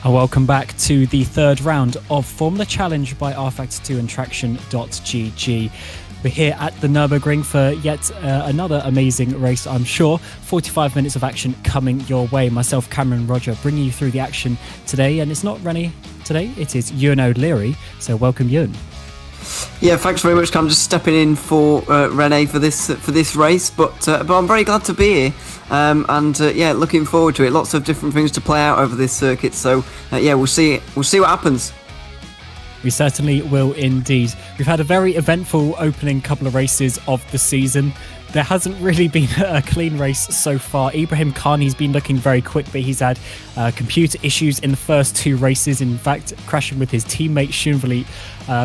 And welcome back to the third round of Formula Challenge by rFactor 2 and TraxionGG. We're here at the Nürburgring for yet another amazing race, I'm sure. 45 minutes of action coming your way. Myself, Cameron, Roger, bringing you through the action today. And it's not Rennie today, it is Ewan O'Leary. So welcome, Ewan. Yeah, thanks very much, Cam. Just stepping in for Renee for this race, but I'm very glad to be here, and looking forward to it. Lots of different things to play out over this circuit, so we'll see what happens. We certainly will indeed. We've had a very eventful opening couple of races of the season. There hasn't really been a clean race so far. Ibrahim Khan's been looking very quick, but he's had computer issues in the first two races. In fact, crashing with his teammate Schunveli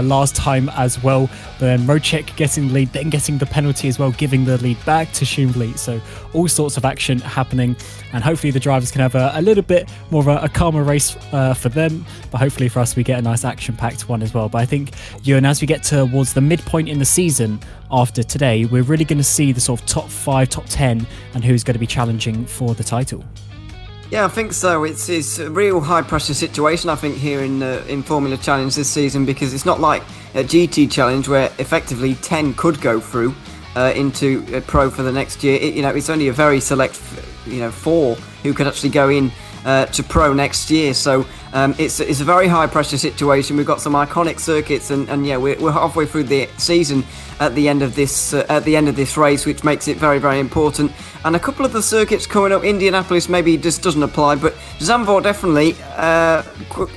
last time as well. But then Mocek getting the lead, then getting the penalty as well, giving the lead back to Schunveli. So all sorts of action happening. And hopefully the drivers can have a little bit more of a calmer race for them. But hopefully for us, we get a nice action-packed one as well. But I think, Ewan, as we get towards the midpoint in the season after today, we're really going to see the sort of top 5, top 10, and who's going to be challenging for the title. Yeah, I think so. It's a real high-pressure situation, I think, here in Formula Challenge this season, because it's not like a GT Challenge where effectively 10 could go through into Pro for the next year. It's only a very select, 4 who could actually go in to Pro next year. So it's a very high-pressure situation. We've got some iconic circuits, and we're halfway through the season at the end of this race, which makes it very, very important. And a couple of the circuits coming up, Indianapolis maybe just doesn't apply, but Zandvoort definitely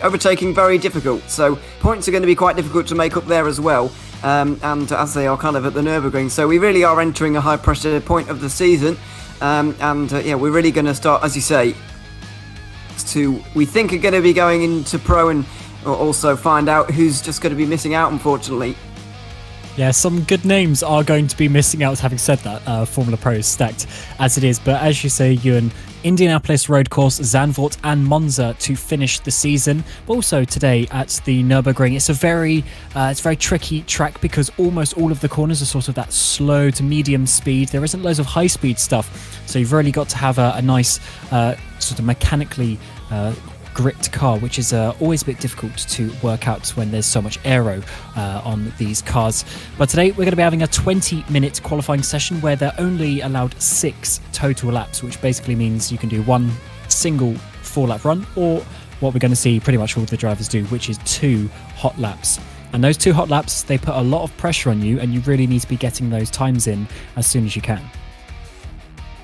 overtaking very difficult. So points are going to be quite difficult to make up there as well, and as they are kind of at the Nürburgring. So we really are entering a high-pressure point of the season, we're really going to start, as you say, we think are going to be going into Pro, and also find out who's just going to be missing out, unfortunately. Yeah, some good names are going to be missing out. Having said that, Formula Pro is stacked as it is. But as you say, Ewan, Indianapolis Road Course, Zandvoort and Monza to finish the season. But also today at the Nürburgring, it's a very tricky track because almost all of the corners are sort of that slow to medium speed. There isn't loads of high speed stuff. So you've really got to have a nice sort of mechanically gripped car, which is always a bit difficult to work out when there's so much aero on these cars. But today we're going to be having a 20-minute qualifying session where they're only allowed 6 total laps, which basically means you can do one single 4-lap run, or what we're going to see pretty much all the drivers do, which is 2 hot laps. And those 2 hot laps, they put a lot of pressure on you, and you really need to be getting those times in as soon as you can.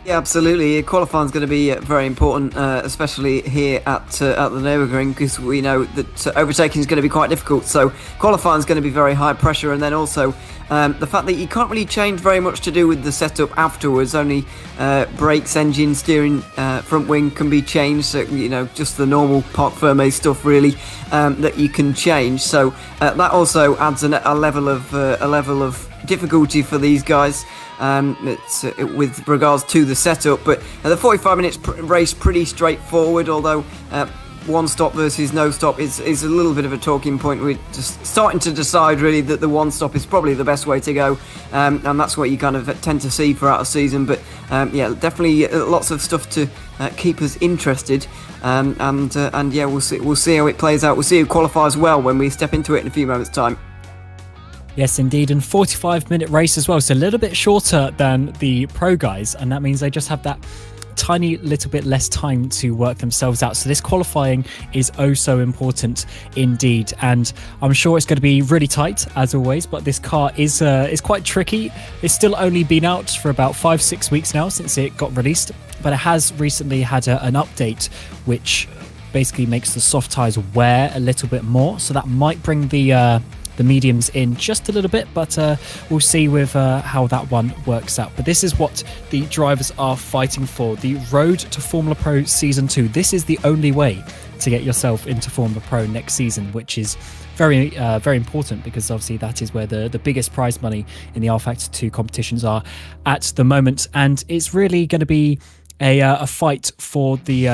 Yeah, absolutely. Qualifying is going to be very important, especially here at the Nürburgring, because we know that overtaking is going to be quite difficult. So qualifying is going to be very high pressure, and then also the fact that you can't really change very much to do with the setup afterwards. Only brakes, engine, steering, front wing can be changed. So just the normal Parc Fermé stuff really that you can change. So that also adds a level of difficulty for these guys. With regards to the setup, but the 45 minutes race pretty straightforward, although one stop versus no stop is a little bit of a talking point. We're just starting to decide really that the one stop is probably the best way to go, and that's what you kind of tend to see throughout a season. But definitely lots of stuff to keep us interested, we'll see how it plays out. We'll see who qualifies well when we step into it in a few moments' time. Yes, indeed, and 45-minute race as well, so a little bit shorter than the pro guys, and that means they just have that tiny little bit less time to work themselves out. So this qualifying is oh so important indeed, and I'm sure it's going to be really tight as always, but this car is quite tricky. It's still only been out for about 5-6 weeks now since it got released, but it has recently had an update which basically makes the soft tyres wear a little bit more, so that might bring the mediums in just a little bit, but we'll see with how that one works out. But this is what the drivers are fighting for, the road to Formula Pro Season 2. This is the only way to get yourself into Formula Pro next season, which is very important, because obviously that is where the biggest prize money in the rFactor 2 competitions are at the moment. And it's really going to be a fight for the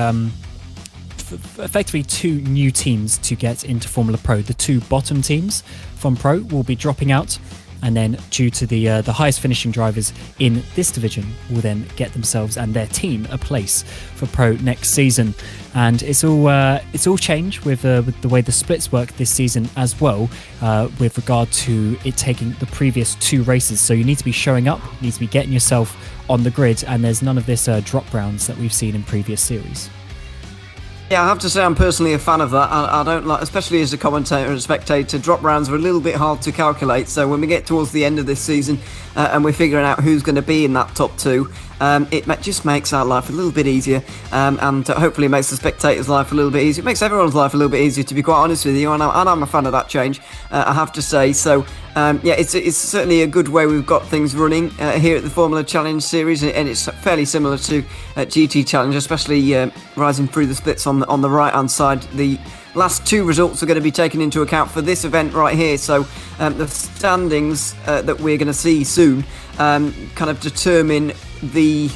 effectively 2 new teams to get into Formula Pro. The 2 bottom teams from Pro will be dropping out, and then due to the highest finishing drivers in this division will then get themselves and their team a place for Pro next season. And it's all changed with the way the splits work this season as well, with regard to it taking the previous 2 races. So you need to be showing up, you need to be getting yourself on the grid, and there's none of this drop rounds that we've seen in previous series. Yeah, I have to say I'm personally a fan of that. I don't like, especially as a commentator and a spectator, drop rounds are a little bit hard to calculate. So when we get towards the end of this season and we're figuring out who's going to be in that top 2, it just makes our life a little bit easier, and hopefully makes the spectators' life a little bit easier. It makes everyone's life a little bit easier, to be quite honest with you, and I'm a fan of that change, I have to say. So yeah, it's certainly a good way we've got things running here at the Formula Challenge series, and it's fairly similar to GT Challenge, especially rising through the splits on the right hand side. The last 2 results are going to be taken into account for this event right here, so the standings that we're going to see soon kind of determine the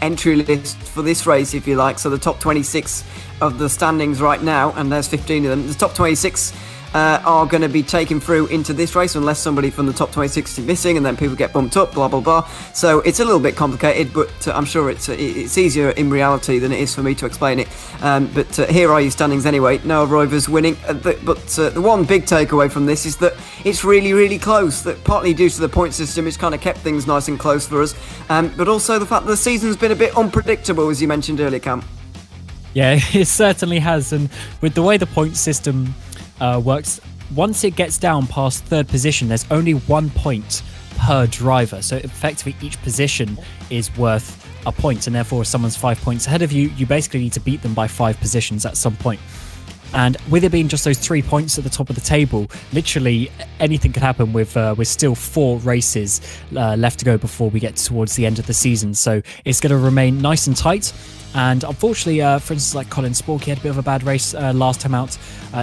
entry list for this race, if you like. So the top 26 of the standings right now, and there's 15 of them, the top 26 are going to be taken through into this race, unless somebody from the top 26 is missing, and then people get bumped up, blah blah blah. So it's a little bit complicated, but I'm sure it's easier in reality than it is for me to explain it. But here are your standings anyway. Noah Roivers winning, but the one big takeaway from this is that it's really close. That partly due to the point system, it's kind of kept things nice and close for us, but also the fact that the season's been a bit unpredictable, as you mentioned earlier, Cam. Yeah, it certainly has, and with the way the point system works, once it gets down past 3rd position, there's only 1 point per driver. So effectively each position is worth a point, and therefore if someone's 5 points ahead of you, you basically need to beat them by 5 positions at some point. And with it being just those 3 points at the top of the table, literally anything could happen with still 4 races left to go before we get towards the end of the season. So it's going to remain nice and tight. And unfortunately, for instance, like Colin Sporky had a bit of a bad race last time out.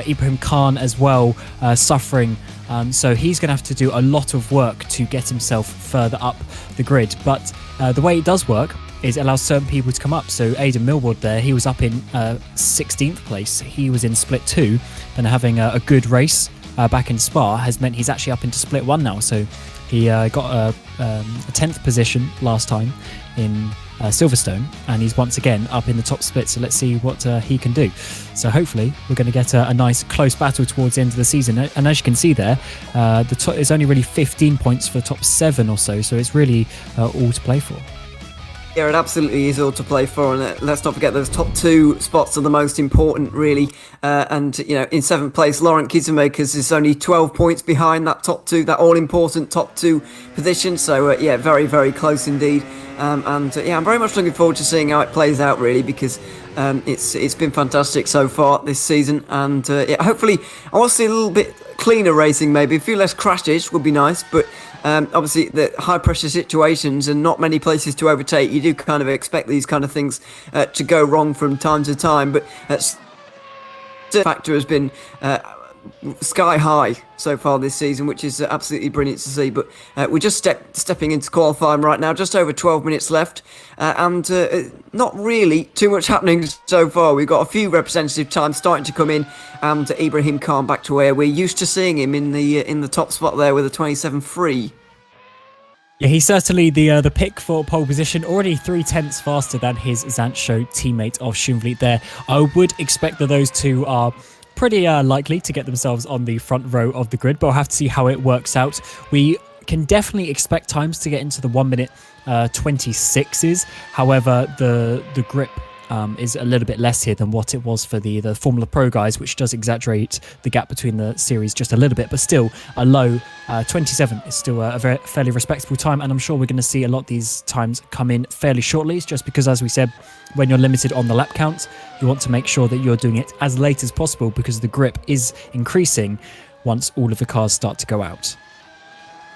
Ibrahim Khan as well, suffering. So he's going to have to do a lot of work to get himself further up the grid. But the way it does work is it allows certain people to come up. So Aidan Millward there, he was up in 16th place. He was in Split 2. Then having a good race back in Spa has meant he's actually up into Split 1 now. So he got a 10th position last time in Silverstone, and he's once again up in the top split. So let's see what he can do. So hopefully we're going to get a nice close battle towards the end of the season. And as you can see there, there's only really 15 points for the top 7 or so. So it's really all to play for. Yeah, it absolutely is all to play for, and let's not forget those top 2 spots are the most important, really. And you know, in 7th place, Laurent Kizamakers is only 12 points behind that top 2, that all-important top 2 position. So yeah, very close indeed. And yeah, I'm very much looking forward to seeing how it plays out, really, because it's been fantastic so far this season. And yeah, hopefully, I want to see a little bit cleaner racing, maybe a few less crashes would be nice, but. Obviously, the high pressure situations and not many places to overtake, you do kind of expect these kind of things to go wrong from time to time. But rFactor has been sky high so far this season, which is absolutely brilliant to see. But we're just stepping into qualifying right now, just over 12 minutes left, and not really too much happening so far. We've got a few representative times starting to come in, and Ibrahim Khan back to where we're used to seeing him in the top spot there with a 27.3. Yeah, he's certainly the pick for pole position, already 0.3 faster than his Zancho teammate of Schumvliet there. I would expect that those two are pretty likely to get themselves on the front row of the grid, but we'll have to see how it works out. We can definitely expect times to get into the 1 minute 26s. However, the grip is a little bit less here than what it was for the Formula Pro guys, which does exaggerate the gap between the series just a little bit, but still a low 27 is still a fairly respectable time, and I'm sure we're going to see a lot of these times come in fairly shortly. It's just because, as we said, when you're limited on the lap count, you want to make sure that you're doing it as late as possible, because the grip is increasing once all of the cars start to go out.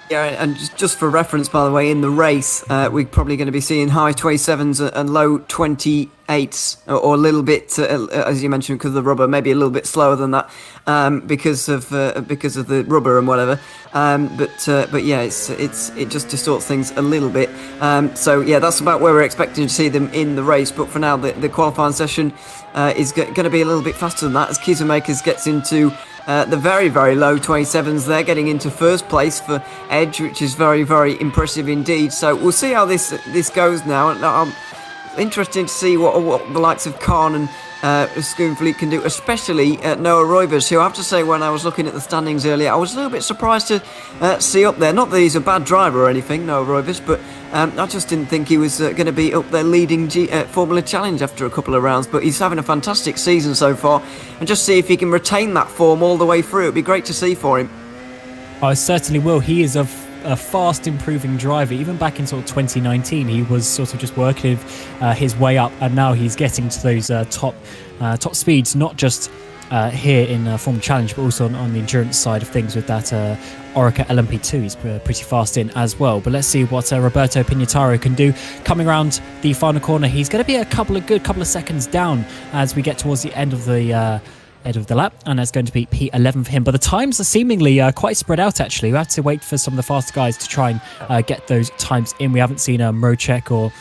Yeah, and just for reference, by the way, in the race, we're probably going to be seeing high 27s and low 28s eights or a little bit, as you mentioned, because of the rubber, maybe a little bit slower than that because of the rubber and whatever. But yeah, it just distorts things a little bit. So yeah, that's about where we're expecting to see them in the race. But for now, the qualifying session is going to be a little bit faster than that as Kieselmakers gets into the very, very low 27s there, getting into first place for Edge, which is very, very impressive indeed. So we'll see how this goes now. I'm interested to see what the likes of Khan and Schoonfleet can do, especially Noah Roivers, who I have to say, when I was looking at the standings earlier, I was a little bit surprised to see up there. Not that he's a bad driver or anything, Noah Roivers, but I just didn't think he was going to be up there leading Formula Challenge after a couple of rounds. But he's having a fantastic season so far, and just see if he can retain that form all the way through. It'd be great to see for him. I certainly will. He is a fast improving driver. Even back in sort of 2019, he was sort of just working his way up, and now he's getting to those top speeds, not just here in Formula Challenge, but also on the endurance side of things with that Orica LMP2. He's pretty fast in as well. But let's see what Roberto Pignataro can do coming around the final corner. He's going to be a couple of seconds down as we get towards the end of the lap, and that's going to be P11 for him. But the times are seemingly quite spread out, actually. We have to wait for some of the faster guys to try and get those times in. We haven't seen Mrocek or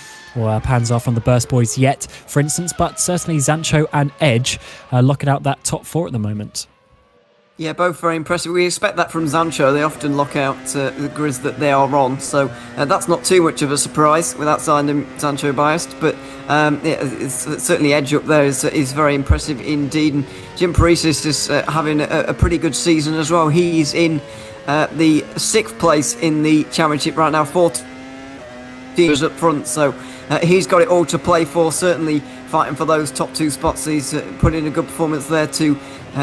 Panzer from the Burst Boys yet, for instance, but certainly Zancho and Edge locking out that top four at the moment. Yeah, both very impressive. We expect that from Zancho. They often lock out the grids that they are on, so that's not too much of a surprise without sounding Zancho biased. But it's certainly Edge up there is very impressive indeed. And Jim Paresis is having a pretty good season as well. He's in the 6th place in the championship right now, 14 teams up front, so he's got it all to play for, certainly fighting for those top 2 spots. He's put in a good performance there to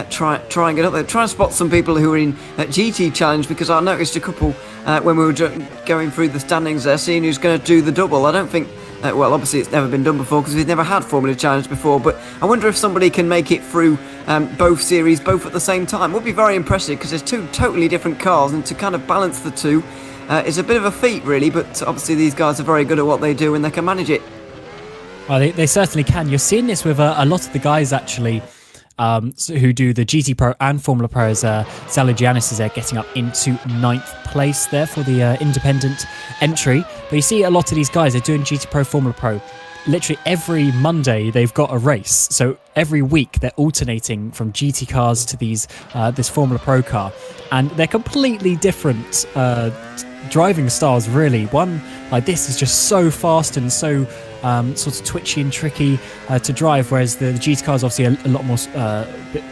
try and get up there. Try and spot some people who are in GT Challenge, because I noticed a couple when we were going through the standings there, seeing who's going to do the double. I don't think, well, obviously it's never been done before because we've never had Formula Challenge before, but I wonder if somebody can make it through both series, both at the same time. Would be very impressive, because there's 2 totally different cars, and to kind of balance the 2 is a bit of a feat, really, but obviously these guys are very good at what they do and they can manage it. Well, they certainly can. You're seeing this with a lot of the guys, actually, who do the GT Pro and Formula Pro, as Zalogiannis is there getting up into 9th place there for the independent entry. But you see a lot of these guys are doing GT Pro, Formula Pro. Literally every Monday they've got a race. So every week they're alternating from GT cars to this Formula Pro car. And they're completely different driving styles, really. One like this is just so fast and so sort of twitchy and tricky to drive, whereas the GT car is obviously a lot more,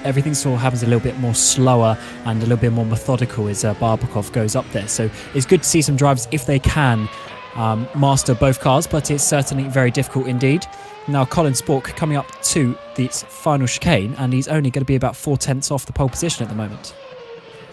everything sort of happens a little bit more slower and a little bit more methodical as Barbakov goes up there. So it's good to see some drivers, if they can, master both cars, but it's certainly very difficult indeed. Now Colin Spork coming up to the final chicane, and he's only going to be about 4/10 off the pole position at the moment.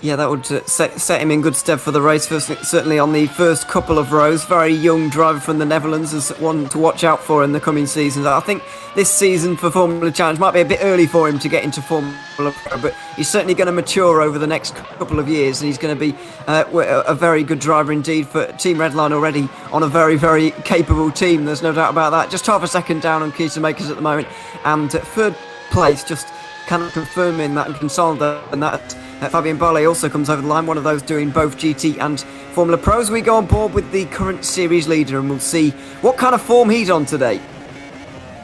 Yeah, that would set him in good stead for the race, certainly on the first couple of rows. Very young driver from the Netherlands, is one to watch out for in the coming seasons. I think this season for Formula Challenge might be a bit early for him to get into Formula Pro, but he's certainly going to mature over the next couple of years, and he's going to be a very good driver indeed for Team Redline, already on a very, very capable team. There's no doubt about that. Just half a second down on Kieselmakers at the moment, and 3rd place, just kind of confirming that and consolidating that. Fabian Barley also comes over the line, one of those doing both GT and Formula Pros. We go on board with the current series leader, and we'll see what kind of form he's on today.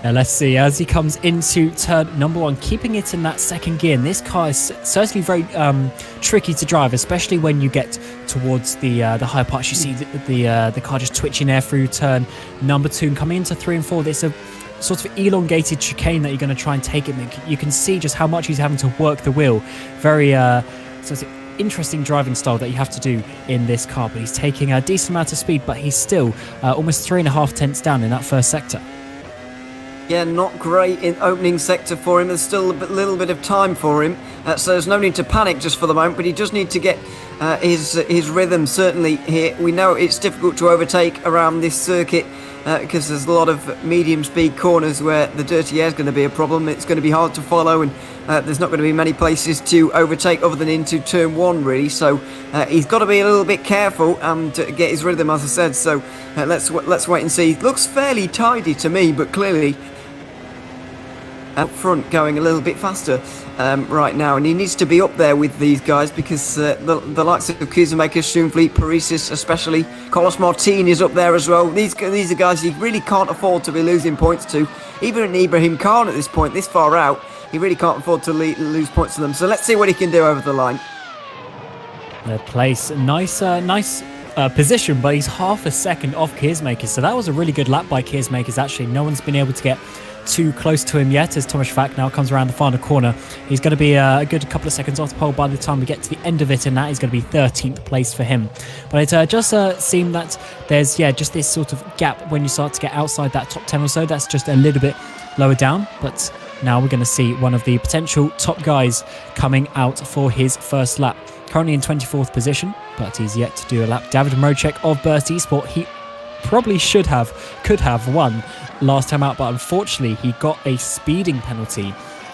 Now let's see, as he comes into turn number 1, keeping it in that 2nd gear. And this car is certainly very tricky to drive, especially when you get towards the high parts. You see the car just twitching there through turn number 2, and coming into 3 and 4. There's a sort of elongated chicane that you're going to try and take it. You can see just how much he's having to work the wheel. Very sort of interesting driving style that you have to do in this car. But he's taking a decent amount of speed, but he's still almost 3.5 down in that first sector. Yeah, not great in opening sector for him. There's still a little bit of time for him, so there's no need to panic just for the moment, but he does need to get his rhythm certainly here. We know it's difficult to overtake around this circuit because there's a lot of medium speed corners where the dirty air is going to be a problem. It's going to be hard to follow, and there's not going to be many places to overtake other than into turn 1 really, so he's got to be a little bit careful and get his rhythm, as I said. So let's wait and see. Looks fairly tidy to me, but clearly out front going a little bit faster right now, and he needs to be up there with these guys because the likes of Kuzmaker, Schoenfleet, Parisis especially, Carlos Martin is up there as well. These are guys you really can't afford to be losing points to. Even Ibrahim Khan at this point, this far out, he really can't afford to lose points to them. So let's see what he can do over the line. Third place, nice position, but he's half a second off Kiersmakers. So that was a really good lap by Kiersmakers. Actually, no one's been able to get too close to him yet as Thomas Fack now comes around the final corner. He's going to be a good couple of seconds off the pole by the time we get to the end of it, and that is going to be 13th place for him. But it just seemed that there's just this sort of gap when you start to get outside that top 10 or so. That's just a little bit lower down, but now we're going to see one of the potential top guys coming out for his first lap. Currently in 24th position, but he's yet to do a lap. David Mrocek of Burst Esport, he probably could have won last time out, but unfortunately he got a speeding penalty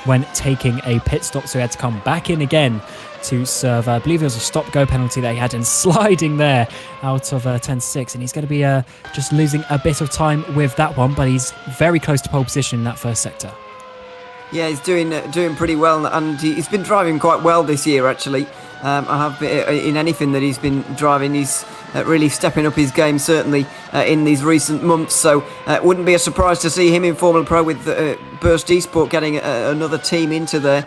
when taking a pit stop, so he had to come back in again to serve, I believe it was a stop-go penalty that he had, and sliding there out of 10-6, and he's going to be just losing a bit of time with that one, but he's very close to pole position in that first sector. Yeah, he's doing pretty well, and he's been driving quite well this year, actually. I have in anything that he's been driving, he's really stepping up his game, certainly in these recent months. So it wouldn't be a surprise to see him in Formula Pro with Burst Esport getting another team into there.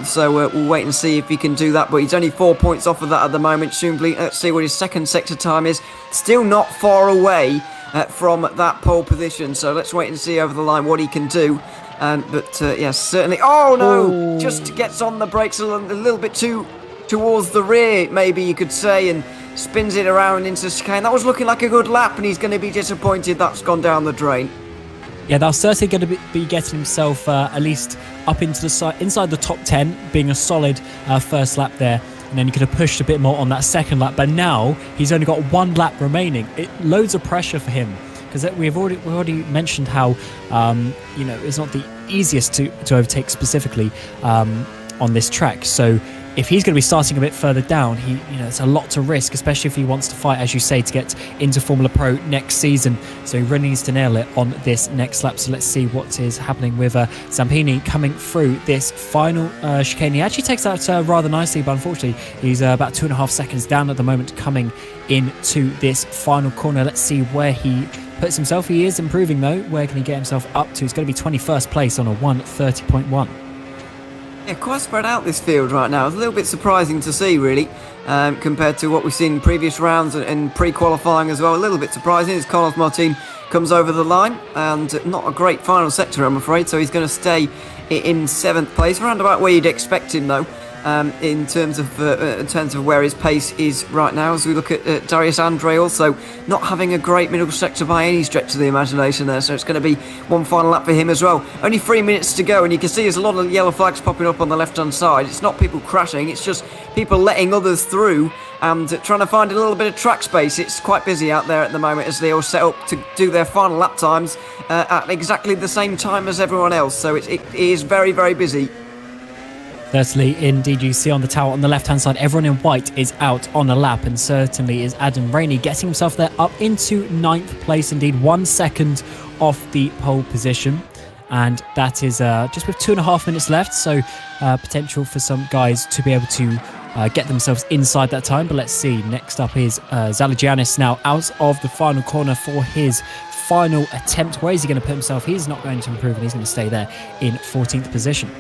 So we'll wait and see if he can do that. But he's only 4 points off of that at the moment. Schoenfleet, let's see what his second sector time is. Still not far away from that pole position. So let's wait and see over the line what he can do. But yes, certainly. Oh no! Just gets on the brakes a little bit too towards the rear, maybe you could say, and spins it around into chicane. That was looking like a good lap, and he's going to be disappointed that's gone down the drain. Yeah, that's certainly going to be getting himself at least up into the side, inside the top 10, being a solid first lap there. And then he could have pushed a bit more on that second lap, but now he's only got one lap remaining. Loads of pressure for him, because we've already mentioned how it's not the easiest to overtake specifically on this track. So if he's going to be starting a bit further down, it's a lot to risk, especially if he wants to fight, as you say, to get into Formula Pro next season. So he really needs to nail it on this next lap. So let's see what is happening with Zampini coming through this final chicane. He actually takes that rather nicely, but unfortunately he's about 2.5 seconds down at the moment coming into this final corner. Let's see where he puts himself. He is improving though. Where can he get himself up to? It's going to be 21st place on a 1:30.1. Yeah, quite spread out this field right now. It's a little bit surprising to see, really, compared to what we've seen in previous rounds and pre-qualifying as well. A little bit surprising as Carlos Martin comes over the line, and not a great final sector, I'm afraid. So he's going to stay in 7th place, around about where you'd expect him, though. In terms of where his pace is right now, as we look at Darius Andre also not having a great middle sector by any stretch of the imagination there, so it's going to be one final lap for him as well. Only 3 minutes to go, and you can see there's a lot of yellow flags popping up on the left hand side. It's not people crashing, it's just people letting others through and trying to find a little bit of track space. It's quite busy out there at the moment as they all set up to do their final lap times at exactly the same time as everyone else, so it is very, very busy. Firstly, indeed, you see on the tower on the left-hand side, everyone in white is out on a lap, and certainly is Adam Rainey getting himself there up into 9th place, indeed, 1 second off the pole position. And that is just with 2.5 minutes left, so potential for some guys to be able to get themselves inside that time. But let's see, next up is Zaligianis now out of the final corner for his final attempt. Where is he going to put himself? He's not going to improve, and he's going to stay there in 14th position.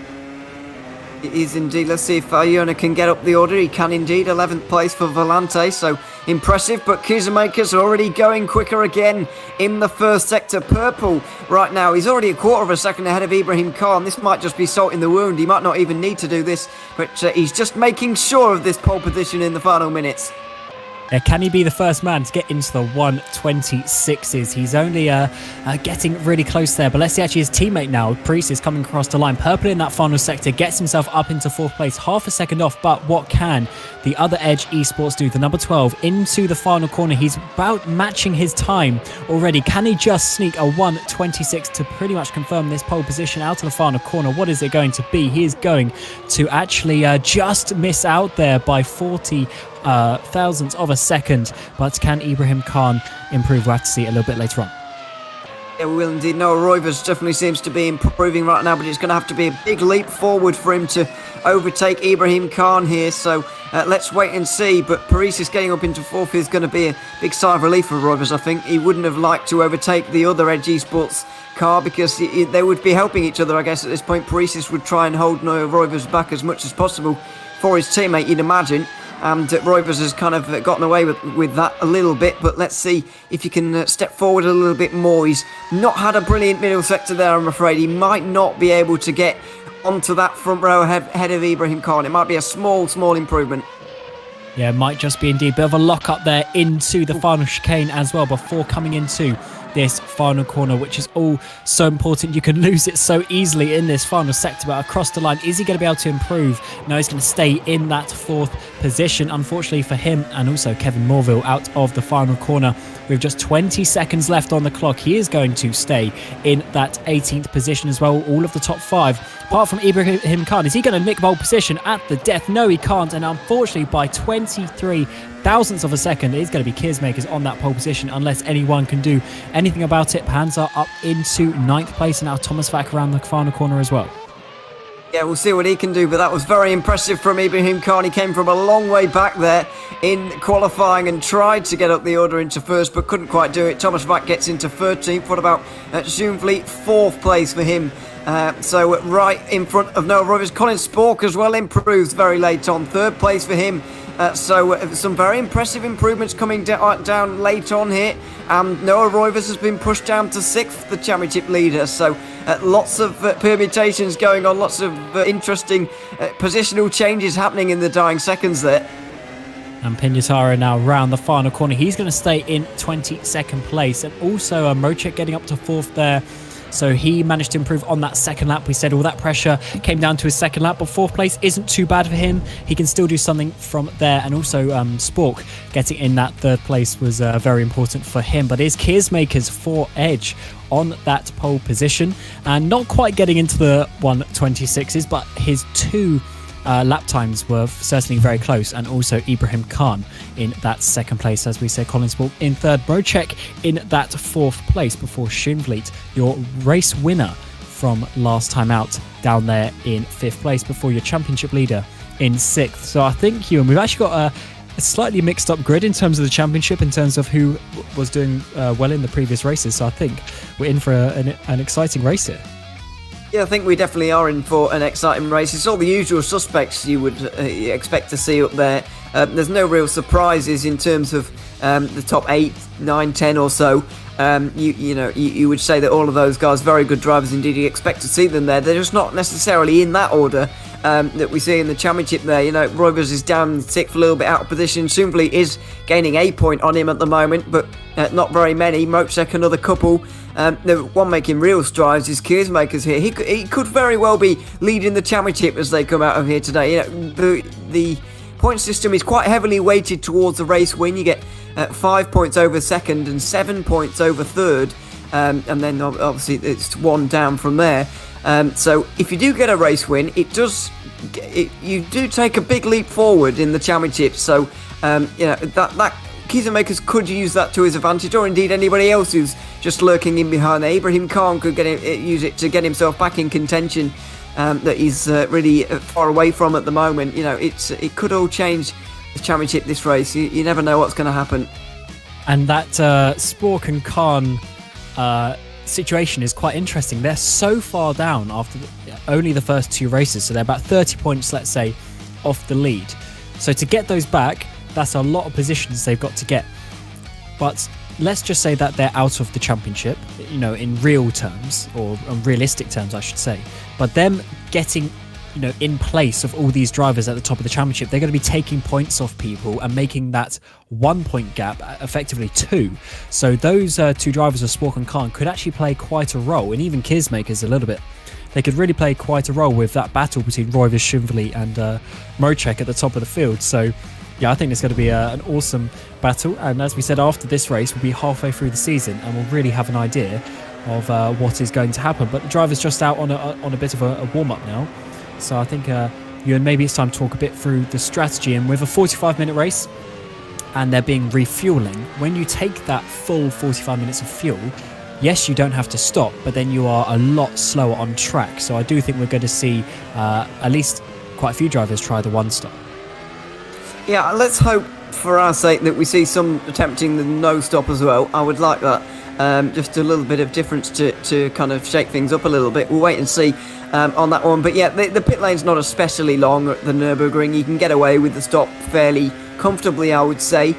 It is indeed. Let's see if Iona can get up the order. He can indeed. 11th place for Volante, so impressive. But Kuzmaker's already going quicker again in the first sector. Purple right now. He's already a quarter of a second ahead of Ibrahim Khan. This might just be salt in the wound. He might not even need to do this, but he's just making sure of this pole position in the final minutes. Can he be the first man to get into the 1:26s? He's only getting really close there. But let's see actually his teammate now. Priest is coming across the line. Purple in that final sector. Gets himself up into 4th place. Half a second off. But what can the other Edge Esports do? The number 12 into the final corner. He's about matching his time already. Can he just sneak a 1:26 to pretty much confirm this pole position out of the final corner? What is it going to be? He is going to actually just miss out there by 40 thousandths of a second, but can Ibrahim Khan improve? We'll have to see a little bit later on. Yeah, we will indeed. Noah Roivers definitely seems to be improving right now, but it's going to have to be a big leap forward for him to overtake Ibrahim Khan here. So let's wait and see. But Paris getting up into fourth is going to be a big sigh of relief for Roivers, I think. He wouldn't have liked to overtake the other Edge Esports car because they would be helping each other, I guess, at this point. Paris would try and hold Noah Roivers back as much as possible for his teammate, you'd imagine. And Roivers has kind of gotten away with that a little bit, but let's see if he can step forward a little bit more. He's not had a brilliant middle sector there, I'm afraid. He might not be able to get onto that front row ahead of Ibrahim Khan. It might be a small improvement. Yeah, it might just be indeed a bit of a lock up there into the final chicane as well before coming into this final corner, which is all so important. You can lose it so easily in this final sector, but across the line, is he going to be able to improve? No, he's going to stay in that fourth position, unfortunately for him, and also Kevin Morville out of the final corner with just 20 seconds left on the clock. He is going to stay in that 18th position as well. All of the top five, apart from Ibrahim Khan, is he going to nick pole position at the death? No, he can't, and unfortunately by 23 thousandths of a second, it's going to be Kizmakers on that pole position unless anyone can do anything about it. Panzer up into 9th place, and now Thomas Vack around the final corner as well. Yeah, we'll see what he can do, but that was very impressive from Ibrahim Khan. He came from a long way back there in qualifying and tried to get up the order into first, but couldn't quite do it. Thomas Vack gets into 13th. What about Schoenfleet? 4th place for him. So right in front of Noah Roivers. Colin Spork as well improves very late on. 3rd place for him. So some very impressive improvements coming down late on here. Noah Roivers has been pushed down to 6th, the championship leader. So lots of permutations going on, lots of interesting positional changes happening in the dying seconds there. And Pignataro now round the final corner. He's going to stay in 22nd place. And also Mocek getting up to 4th there. So he managed to improve on that second lap. We said all that pressure came down to his second lap, but 4th place isn't too bad for him. He can still do something from there. And also Spork getting in that 3rd place was very important for him. But it's Kizmakers for Edge on that pole position. And not quite getting into the 126s, but his 2 lap times were certainly very close, and also Ibrahim Khan in that 2nd place, as we said. Colin Spork in 3rd, Brocek in that 4th place before Schoenfleet, your race winner from last time out, down there in 5th place before your championship leader in 6th. So I think, Ewan, we've actually got a slightly mixed up grid in terms of the championship, in terms of who was doing well in the previous races. So I think we're in for an exciting race here. Yeah, I think we definitely are in for an exciting race. It's all the usual suspects you would expect to see up there. There's no real surprises in terms of the top 8, 9, 10 or so. You would say that all of those guys, very good drivers indeed. You expect to see them there. They're just not necessarily in that order that we see in the championship there. Roivers is down 6th, a little bit out of position. Schoenfleet is gaining a point on him at the moment, but not very many. Mocek another couple. The one making real strides is Kizmakers here. He could very well be leading the championship as they come out of here today. The point system is quite heavily weighted towards the race win. You get 5 points over 2nd and 7 points over 3rd, and then obviously it's 1 down from there. So if you do get a race win, you do take a big leap forward in the championship. So that Kizmakers could use that to his advantage, or indeed anybody else who's just lurking in behind there. Ibrahim Khan could use it to get himself back in contention that he's really far away from at the moment. It could all change the championship, this race. You never know what's going to happen. And that Spork and Khan situation is quite interesting. They're so far down after only the first 2 races, so they're about 30 points, let's say, off the lead. So to get those back, that's a lot of positions they've got to get. But let's just say that they're out of the championship, in real terms, or in realistic terms, I should say. But them getting, in place of all these drivers at the top of the championship, they're going to be taking points off people and making that 1 point gap effectively 2. So those 2 drivers of Spork and Khan could actually play quite a role, and even Kizmakers a little bit. They could really play quite a role with that battle between Roivers, Schoenfleet and Mocek at the top of the field. So yeah, I think it's going to be an awesome battle. And as we said, after this race, we'll be halfway through the season and we'll really have an idea of what is going to happen. But the driver's just out on a bit of a warm-up now. So I think, maybe it's time to talk a bit through the strategy. And with a 45-minute race and there being refueling, when you take that full 45 minutes of fuel, yes, you don't have to stop, but then you are a lot slower on track. So I do think we're going to see at least quite a few drivers try the one stop. Yeah, let's hope for our sake that we see some attempting the no stop as well. I would like that. Just a little bit of difference to kind of shake things up a little bit. We'll wait and see on that one. But yeah, the pit lane's not especially long at the Nürburgring. You can get away with the stop fairly comfortably, I would say.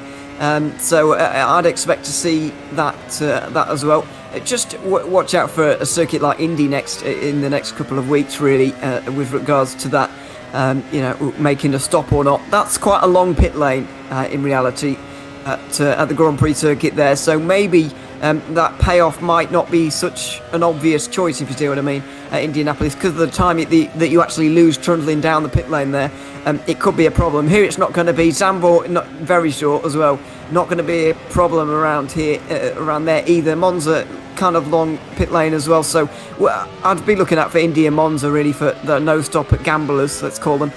So I'd expect to see that as well. Just watch out for a circuit like Indy in the next couple of weeks, really, with regards to that. Making a stop or not. That's quite a long pit lane in reality at the Grand Prix circuit there. So maybe that payoff might not be such an obvious choice, if you see what I mean, at Indianapolis, because of the time that you actually lose trundling down the pit lane there. It could be a problem. Here it's not going to be. Zandvoort, not very short as well. Not going to be a problem around here, around there either. Monza, kind of long pit lane as well. So I'd be looking out for Indy and Monza really for the no stop at gamblers, let's call them,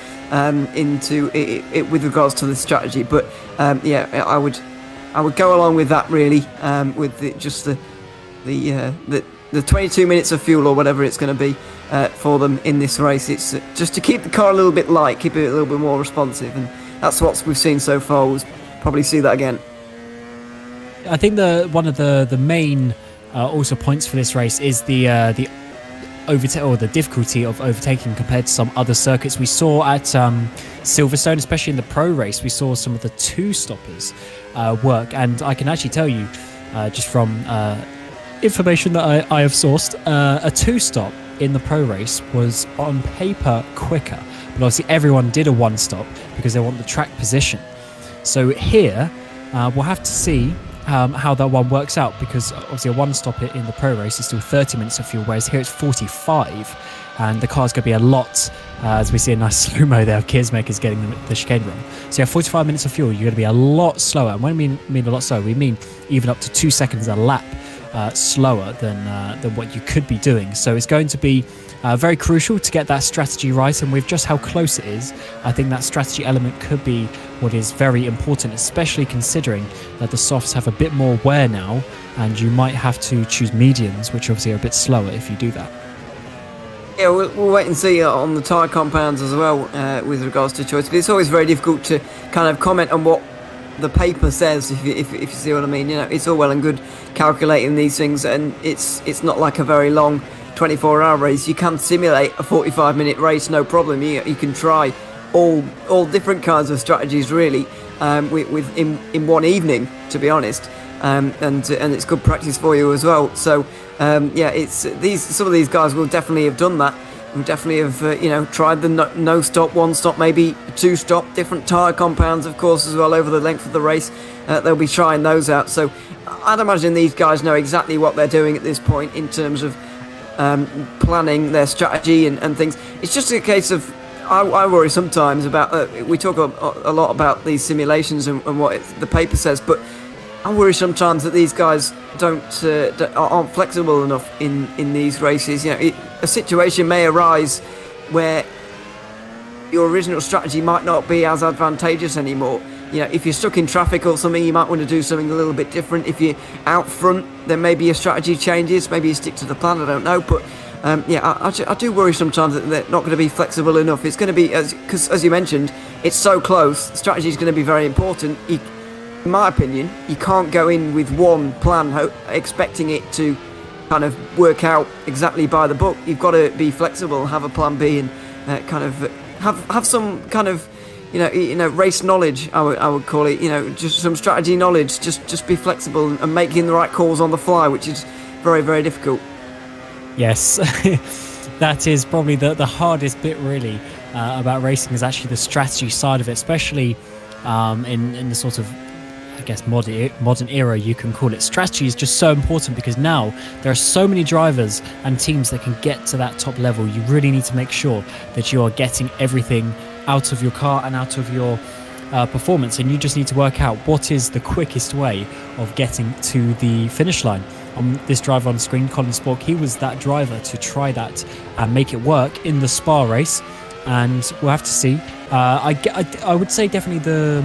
into it with regards to the strategy. But I would go along with that really, with the 22 minutes of fuel or whatever it's going to be for them in this race. It's just to keep the car a little bit light, keep it a little bit more responsive, and that's what we've seen so far. We'll probably see that again. I think one of the main also points for this race is the difficulty of overtaking compared to some other circuits. We saw at Silverstone, especially in the pro race, we saw some of the two stoppers work, and I can actually tell you just from information that I have sourced, a two stop in the pro race was on paper quicker, but obviously everyone did a one stop because they want the track position. So here we'll have to see how that one works out, because obviously a one stop in the pro race is still 30 minutes of fuel, whereas here it's 45, and the car's going to be a lot, as we see a nice slow-mo there of Keersmakers getting the chicane wrong. So 45 minutes of fuel, you're going to be a lot slower, and when we mean a lot slower, we mean even up to 2 seconds a lap slower than what you could be doing. So it's going to be very crucial to get that strategy right, and with just how close it is, I think that strategy element could be what is very important, especially considering that the softs have a bit more wear now, and you might have to choose mediums, which obviously are a bit slower if you do that. Yeah, we'll wait and see on the tyre compounds as well with regards to choice, but it's always very difficult to kind of comment on what the paper says, if you see what I mean. It's all well and good calculating these things, and it's not like a very long 24-hour race. You can simulate a 45-minute race, no problem. You can try all different kinds of strategies really in one evening, to be honest, and it's good practice for you as well. So some of these guys will definitely have done that. We'll definitely have tried the no stop, one stop, maybe two stop, different tyre compounds of course as well over the length of the race. They'll be trying those out, so I'd imagine these guys know exactly what they're doing at this point in terms of planning their strategy and things. It's just a case of I worry sometimes about we talk a lot about these simulations and what the paper says, but I worry sometimes that these guys aren't flexible enough in these races. A situation may arise where your original strategy might not be as advantageous anymore. If you're stuck in traffic or something, you might want to do something a little bit different. If you're out front, then maybe your strategy changes. Maybe you stick to the plan, I don't know. But I do worry sometimes that they're not going to be flexible enough. It's going to be, because as you mentioned, it's so close. Strategy is going to be very important. In my opinion, you can't go in with one plan expecting it to kind of work out exactly by the book. You've got to be flexible, have a plan B, and kind of have some kind of race knowledge, I would call it. Just some strategy knowledge. Just be flexible and making the right calls on the fly, which is very, very difficult. Yes, that is probably the hardest bit really about racing, is actually the strategy side of it, especially in the sort of, I guess, modern era, you can call it. Strategy is just so important because now there are so many drivers and teams that can get to that top level. You really need to make sure that you are getting everything out of your car and out of your performance, and you just need to work out what is the quickest way of getting to the finish line. This driver on screen, Colin Spork, he was that driver to try that and make it work in the Spa race, and we'll have to see. I would say definitely the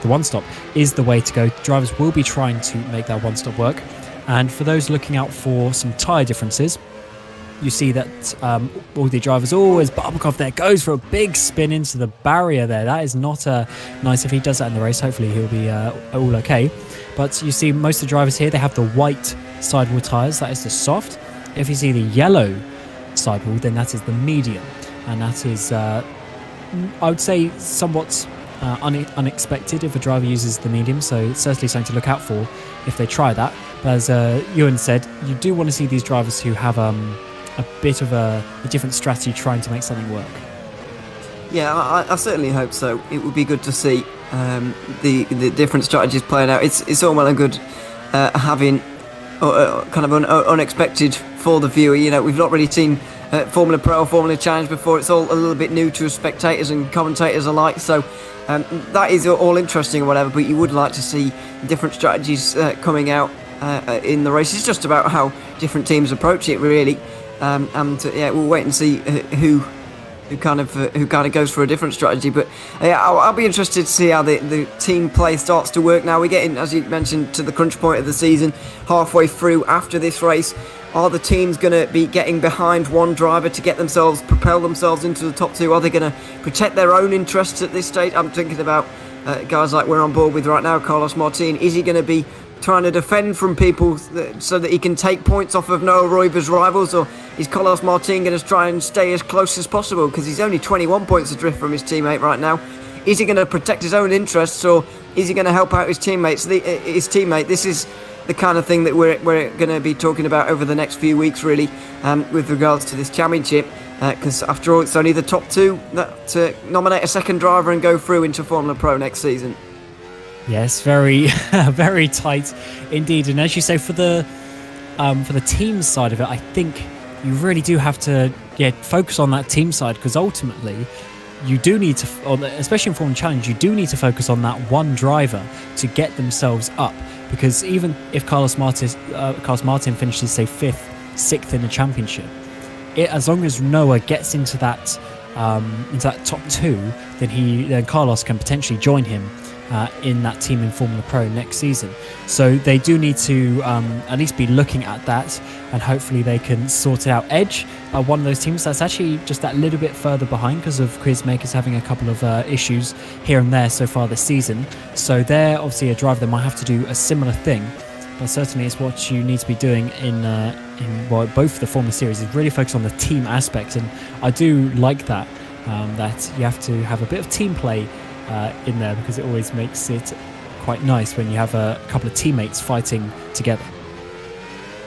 the one-stop is the way to go. Drivers will be trying to make that one-stop work. And for those looking out for some tyre differences, you see that all the drivers always, Barbakov there goes for a big spin into the barrier there. That is not nice. If he does that in the race, hopefully he'll be all okay. But you see most of the drivers here, they have the white sidewall tyres. That is the soft. If you see the yellow sidewall, then that is the medium. And that is, I would say, somewhat unexpected if a driver uses the medium. So it's certainly something to look out for if they try that. But as Ewan said, you do want to see these drivers who have a bit of a different strategy trying to make something work. Yeah, I certainly hope so. It would be good to see the different strategies playing out. It's all well and good having kind of unexpected for the viewer. You know, we've not really seen Formula Pro or Formula Challenge before. It's all a little bit new to spectators and commentators alike. So that is all interesting or whatever. But you would like to see different strategies coming out in the race. It's just about how different teams approach it, really. We'll wait and see who kind of goes for a different strategy. But I'll be interested to see how the team play starts to work now. We're getting, as you mentioned, to the crunch point of the season, halfway through after this race. Are the teams going to be getting behind one driver to propel themselves into the top two? Are they going to protect their own interests at this stage? I'm thinking about guys like we're on board with right now, Carlos Martin. Is he going to be trying to defend from people so that he can take points off of Noah Royber's rivals, or is Carlos Martin going to try and stay as close as possible because he's only 21 points adrift from his teammate right now? Is he going to protect his own interests, or is he going to help out his teammates? His teammate. This is the kind of thing that we're going to be talking about over the next few weeks, really, with regards to this championship, because after all, it's only the top two that nominate a second driver and go through into Formula Pro next season. Yes, very, very tight indeed. And as you say, for the team side of it, I think you really do have to focus on that team side, because ultimately you do need to, especially in Formula Challenge, you do need to focus on that one driver to get themselves up. Because even if Carlos Martin finishes, say, 5th, 6th in the championship, as long as Noah gets into that top two, then Carlos can potentially join him in that team in Formula Pro next season. So they do need to at least be looking at that, and hopefully they can sort it out. Edge, one of those teams that's actually just that little bit further behind because of Quizmakers having a couple of issues here and there so far this season. So they're obviously a driver that might have to do a similar thing, but certainly it's what you need to be doing in both the Formula Series, is really focus on the team aspect. And I do like that you have to have a bit of team play in there, because it always makes it quite nice when you have a couple of teammates fighting together.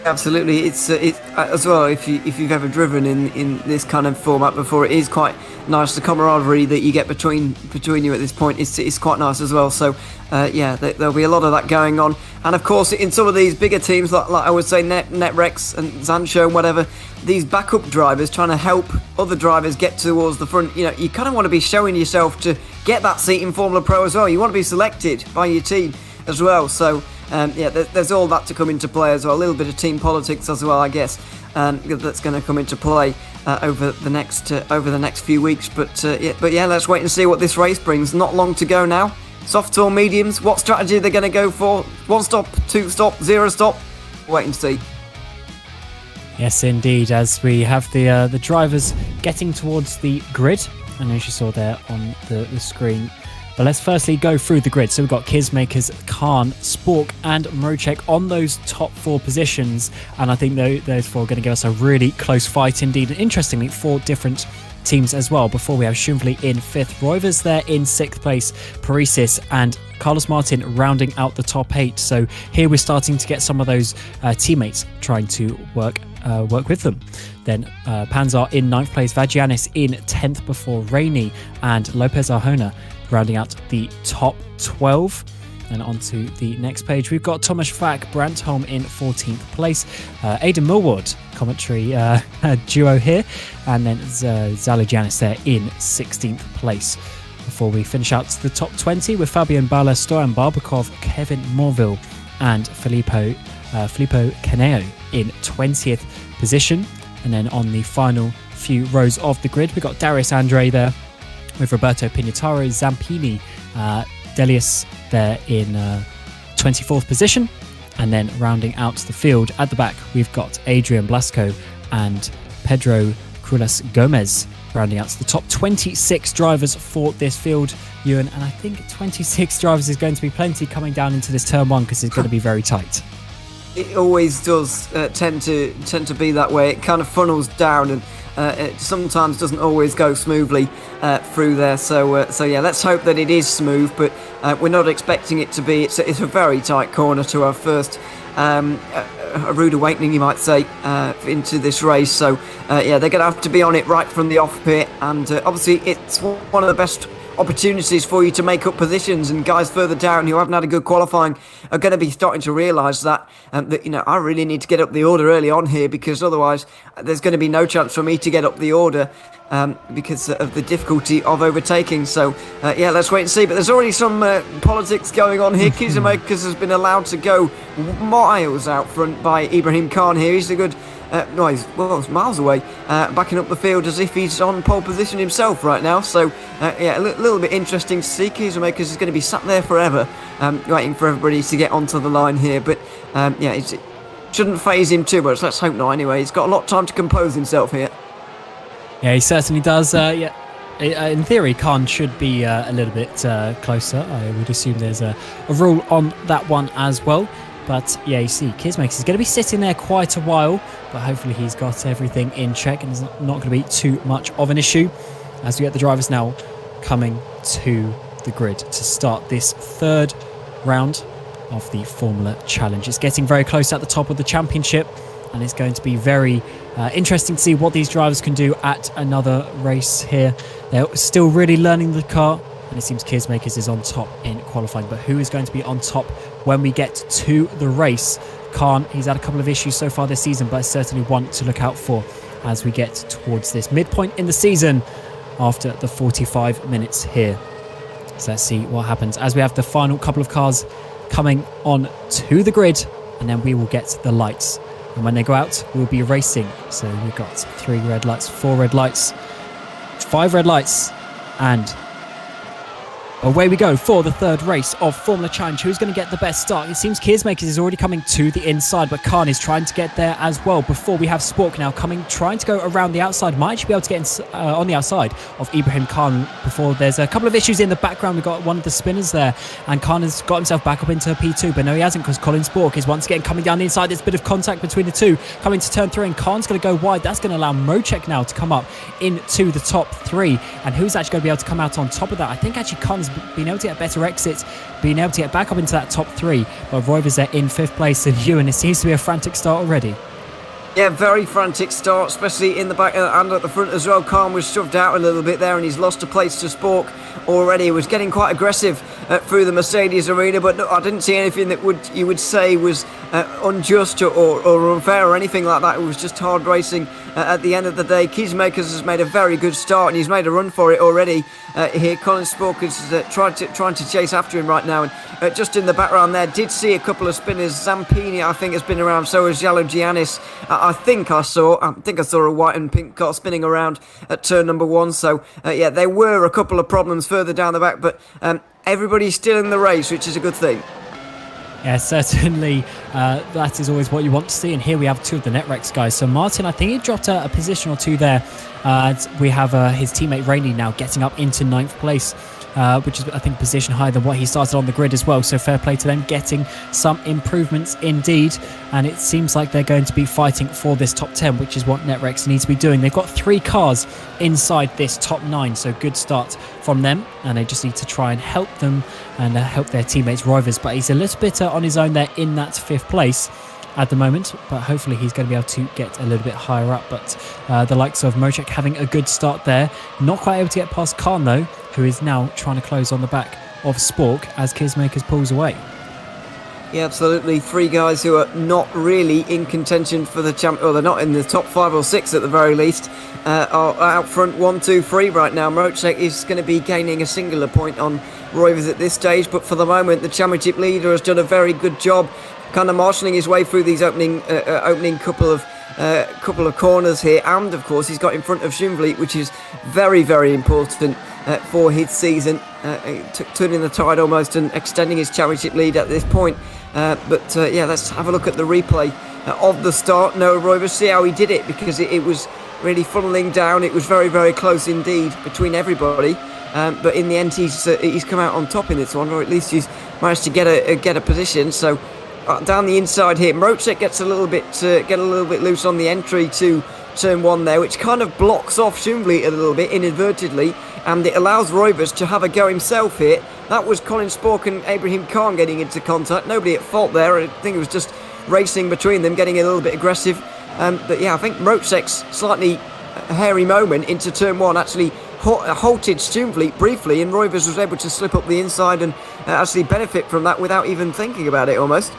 Absolutely, it's as well. If you've ever driven in this kind of format before, it is quite nice. The camaraderie that you get between you at this point is quite nice as well. So there'll be a lot of that going on. And of course, in some of these bigger teams, like I would say Netrex and Zancho and whatever, these backup drivers trying to help other drivers get towards the front. You know, you kind of want to be showing yourself to get that seat in Formula Pro as well. You want to be selected by your team as well. So there's all that to come into play as well. A little bit of team politics as well, I guess, that's going to come into play over the next few weeks. But let's wait and see what this race brings. Not long to go now. Soft or mediums, what strategy they're going to go for? 1 stop, 2 stop, 0 stop? Wait and see. Yes, indeed, as we have the drivers getting towards the grid, and as you saw there on the screen. But let's firstly go through the grid. So we've got Quizmakers, Khan, Spork and Mrocek on those top 4 positions. And I think those 4 are going to give us a really close fight indeed. And interestingly, 4 different teams as well. Before we have Schumfli in 5th, Roivers there in 6th place, Parisis and Carlos Martin rounding out the top 8. So here we're starting to get some of those teammates trying to work with them. Then Panzar in 9th place, Vagianis in 10th before Rainey and Lopez Arjona rounding out the top 12. And on to the next page, we've got Thomas Fack, Brantholm in 14th place, Aidan Millward, commentary duo here, and then Zalagianis there in 16th place. Before we finish out the top 20 with Fabian Bala, Stoyan Barbakov, Kevin Morville and Filippo Caneo in 20th position. And then on the final few rows of the grid, we've got Darius Andre there with Roberto Pignataro, Zampini Delius there in 24th position. And then rounding out the field at the back, we've got Adrian Blasco and Pedro Crulas Gomez rounding out the top 26 drivers for this field, Ewan. And I think 26 drivers is going to be plenty coming down into this turn one because it's going to be very tight. It always does tend to be that way. It kind of funnels down, and it sometimes doesn't always go smoothly through there. So yeah, let's hope that it is smooth. But we're not expecting it to be. It's a very tight corner to our first. A rude awakening, you might say, into this race. So yeah, they're going to have to be on it right from the off pit, and obviously it's one of the best opportunities for you to make up positions, and guys further down who haven't had a good qualifying are going to be starting to realise that I really need to get up the order early on here, because otherwise there's going to be no chance for me to get up the order because of the difficulty of overtaking. So yeah, let's wait and see. But there's already some politics going on here. Kizamakers has been allowed to go miles out front by Ibrahim Khan here. He's a good he's miles away, backing up the field as if he's on pole position himself right now. So yeah, a little bit interesting to see. Kizamakers is going to be sat there forever, waiting for everybody to get onto the line here. But yeah, it shouldn't faze him too much. Let's hope not. Anyway, he's got a lot of time to compose himself here. Yeah, he certainly does. Yeah, in theory, Khan should be a little bit closer. I would assume there's a rule on that one as well. But yeah, you see, Kizamakers is going to be sitting there quite a while, but hopefully he's got everything in check and it's not going to be too much of an issue as we get the drivers now coming to the grid to start this third round of the Formula Challenge. It's getting very close at the top of the championship, and it's going to be very interesting to see what these drivers can do at another race here. They're still really learning the car, and it seems Kizamakers is on top in qualifying. But who is going to be on top when we get to the race? Khan, he's had a couple of issues so far this season, but certainly one to look out for as we get towards this midpoint in the season after the 45 minutes here. So let's see what happens as we have the final couple of cars coming on to the grid, and then we will get the lights. And when they go out, we'll be racing. So we've got 3 red lights, 4 red lights, 5 red lights, and away we go for the third race of Formula Challenge. Who's going to get the best start? It seems Kizamakers is already coming to the inside, but Khan is trying to get there as well before we have Spork now trying to go around the outside. Might actually be able to get on the outside of Ibrahim Khan before there's a couple of issues in the background. We've got one of the spinners there, and Khan has got himself back up into P2, but no, he hasn't, because Colin Spork is once again coming down the inside. There's a bit of contact between the two coming to turn 3, and Khan's going to go wide. That's going to allow Mocek now to come up into the top 3, and who's actually going to be able to come out on top of that? I think actually Khan's been able to get better exits, being able to get back up into that top 3, but Roivers there in 5th place, and Ewan, it seems to be a frantic start already. Yeah, very frantic start, especially in the back and at the front as well. Khan was shoved out a little bit there, and he's lost a place to Spork already. He was getting quite aggressive through the Mercedes arena, but no, I didn't see anything that you would say was unjust or unfair or anything like that. It was just hard racing at the end of the day. Kizamakers has made a very good start, and he's made a run for it already. Here, Colin Spork is trying to chase after him right now, and just in the background there, did see a couple of spinners. Zampini, I think, has been around. So has Yalo Giannis. I think I saw a white and pink car spinning around at turn number 1. So yeah, there were a couple of problems further down the back, but everybody's still in the race, which is a good thing. Yeah, certainly that is always what you want to see. And here we have 2 of the NetRex guys. So Martin, I think he dropped a position or 2 there. We have his teammate Rainey now getting up into 9th place, which is, I think, a position higher than what he started on the grid as well. So fair play to them, getting some improvements indeed. And it seems like they're going to be fighting for this top 10, which is what NetRex needs to be doing. They've got 3 cars inside this top 9, so good start from them. And they just need to try and help them and help their teammates Roivers. But he's a little bit on his own there in that 5th place at the moment, but hopefully he's going to be able to get a little bit higher up. But the likes of Mocek having a good start there, not quite able to get past Khan though, who is now trying to close on the back of Spork as Kizamakers pulls away. Yeah, absolutely. 3 guys who are not really in contention for the champ, or they're not in the top 5 or 6 at the very least, are out front 1, 2, 3 right now. Mocek is going to be gaining a singular point on Roivers at this stage, but for the moment the championship leader has done a very good job kind of marshalling his way through these opening couple of corners here, and of course he's got in front of Schumvliet, which is very, very important for his season, turning the tide almost and extending his championship lead at this point. But let's have a look at the replay of the start. Noah Roivers, see how he did it, because it was really funneling down. It was very, very close indeed between everybody. But in the end, he's come out on top in this one, or at least he's managed to get a position. So down the inside here, Mrocek gets a little bit loose on the entry to turn one there, which kind of blocks off Schumvliet a little bit inadvertently, and it allows Roivers to have a go himself here. That was Colin Spork and Ibrahim Khan getting into contact. Nobody at fault there. I think it was just racing between them, getting a little bit aggressive. But yeah, I think Mrocek's slightly hairy moment into turn one actually halted Schumvliet briefly, and Roivers was able to slip up the inside and actually benefit from that without even thinking about it almost.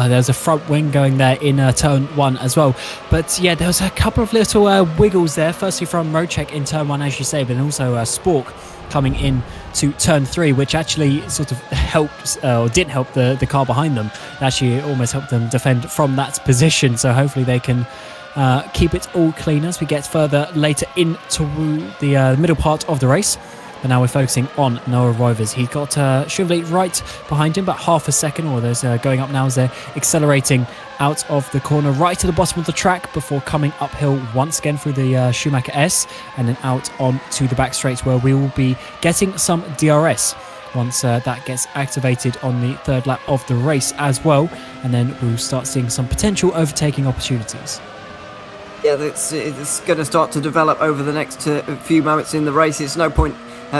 There's a front wing going there in turn one as well. But yeah, there was a couple of little wiggles there. Firstly from Mrocek in turn one, as you say, but then also Spork coming in to turn three, which actually sort of helped, or didn't help the car behind them. It actually almost helped them defend from that position. So hopefully they can keep it all clean as we get further later into the middle part of the race. But now we're focusing on Noah Roivers. He's got Schumvliet right behind him, about half a second, or there's going up now as they're accelerating out of the corner right to the bottom of the track before coming uphill once again through the Schumacher S and then out onto the back straight, where we will be getting some DRS once that gets activated on the third lap of the race as well. And then we'll start seeing some potential overtaking opportunities. Yeah, it's going to start to develop over the next few moments in the race. It's no point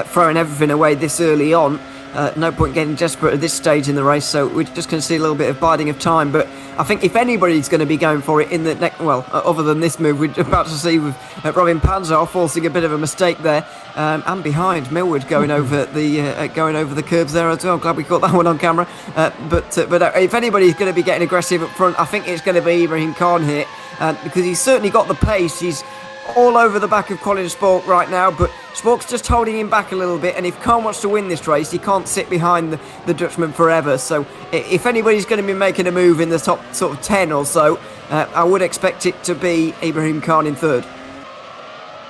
throwing everything away this early on. No point getting desperate at this stage in the race, so we're just going to see a little bit of biding of time. But I think if anybody's going to be going for it in the next, other than this move, we're about to see with Robin Panzer forcing a bit of a mistake there, and behind Millward going over the curbs there as well. Glad we caught that one on camera. But if anybody's going to be getting aggressive up front, I think it's going to be Ibrahim Khan here, because he's certainly got the pace. He's all over the back of Colin Spork right now, but Spork's just holding him back a little bit, and if Khan wants to win this race, he can't sit behind the Dutchman forever. So if anybody's going to be making a move in the top sort of 10 or so, I would expect it to be Ibrahim Khan in third.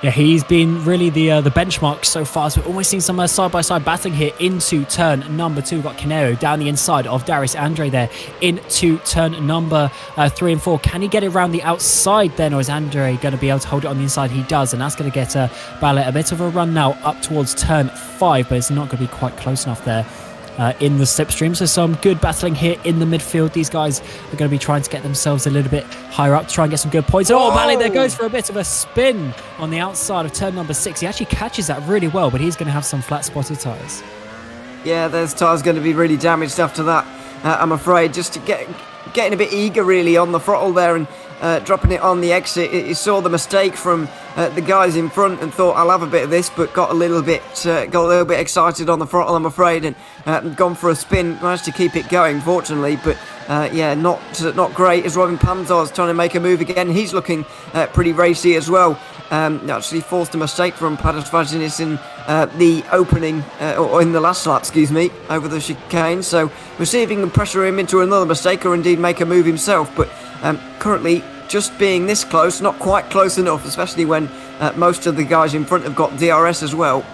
Yeah, he's been really the benchmark so far. So we've almost seen some side-by-side battling here into turn number 2. We've got Canero down the inside of Darius Andre there into turn number 3 and 4. Can he get it around the outside then, or is Andre going to be able to hold it on the inside? He does, and that's going to get Ballet a bit of a run now up towards turn 5, but it's not going to be quite close enough there. In the slipstream. So some good battling here in the midfield. These guys are going to be trying to get themselves a little bit higher up to try and get some good points. Oh, Ballet there goes for a bit of a spin on the outside of turn number 6. He actually catches that really well, but he's going to have some flat spotted tyres. Yeah, those tyres going to be really damaged after that, I'm afraid. Just to getting a bit eager really on the throttle there and dropping it on the exit. He saw the mistake from the guys in front and thought, I'll have a bit of this, but got a little bit excited on the throttle, I'm afraid, and gone for a spin. Managed to keep it going, fortunately, but not great as Robin Panzar's trying to make a move again. He's looking pretty racy as well. Actually forced a mistake from Padas Vaginis in the opening, or in the last lap, over the chicane. So we're see if he can pressure him into another mistake or indeed make a move himself. But currently, just being this close, not quite close enough, especially when most of the guys in front have got DRS as well.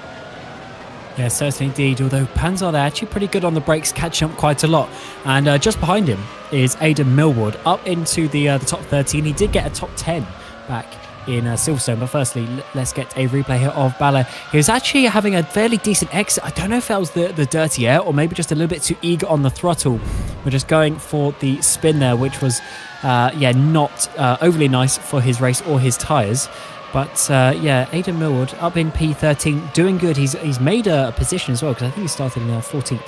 Yeah, certainly indeed. Although Panzer there actually pretty good on the brakes, catching up quite a lot. And just behind him is Aidan Millward up into the top 13. He did get a top 10 back in Silverstone, but firstly let's get a replay here of Bala. He was actually having a fairly decent exit. I don't know if that was the dirty air or maybe just a little bit too eager on the throttle. We're just going for the spin there, which was not overly nice for his race or his tyres. But Aidan Millward up in P13, doing good. He's made a position as well, because I think he started in 14th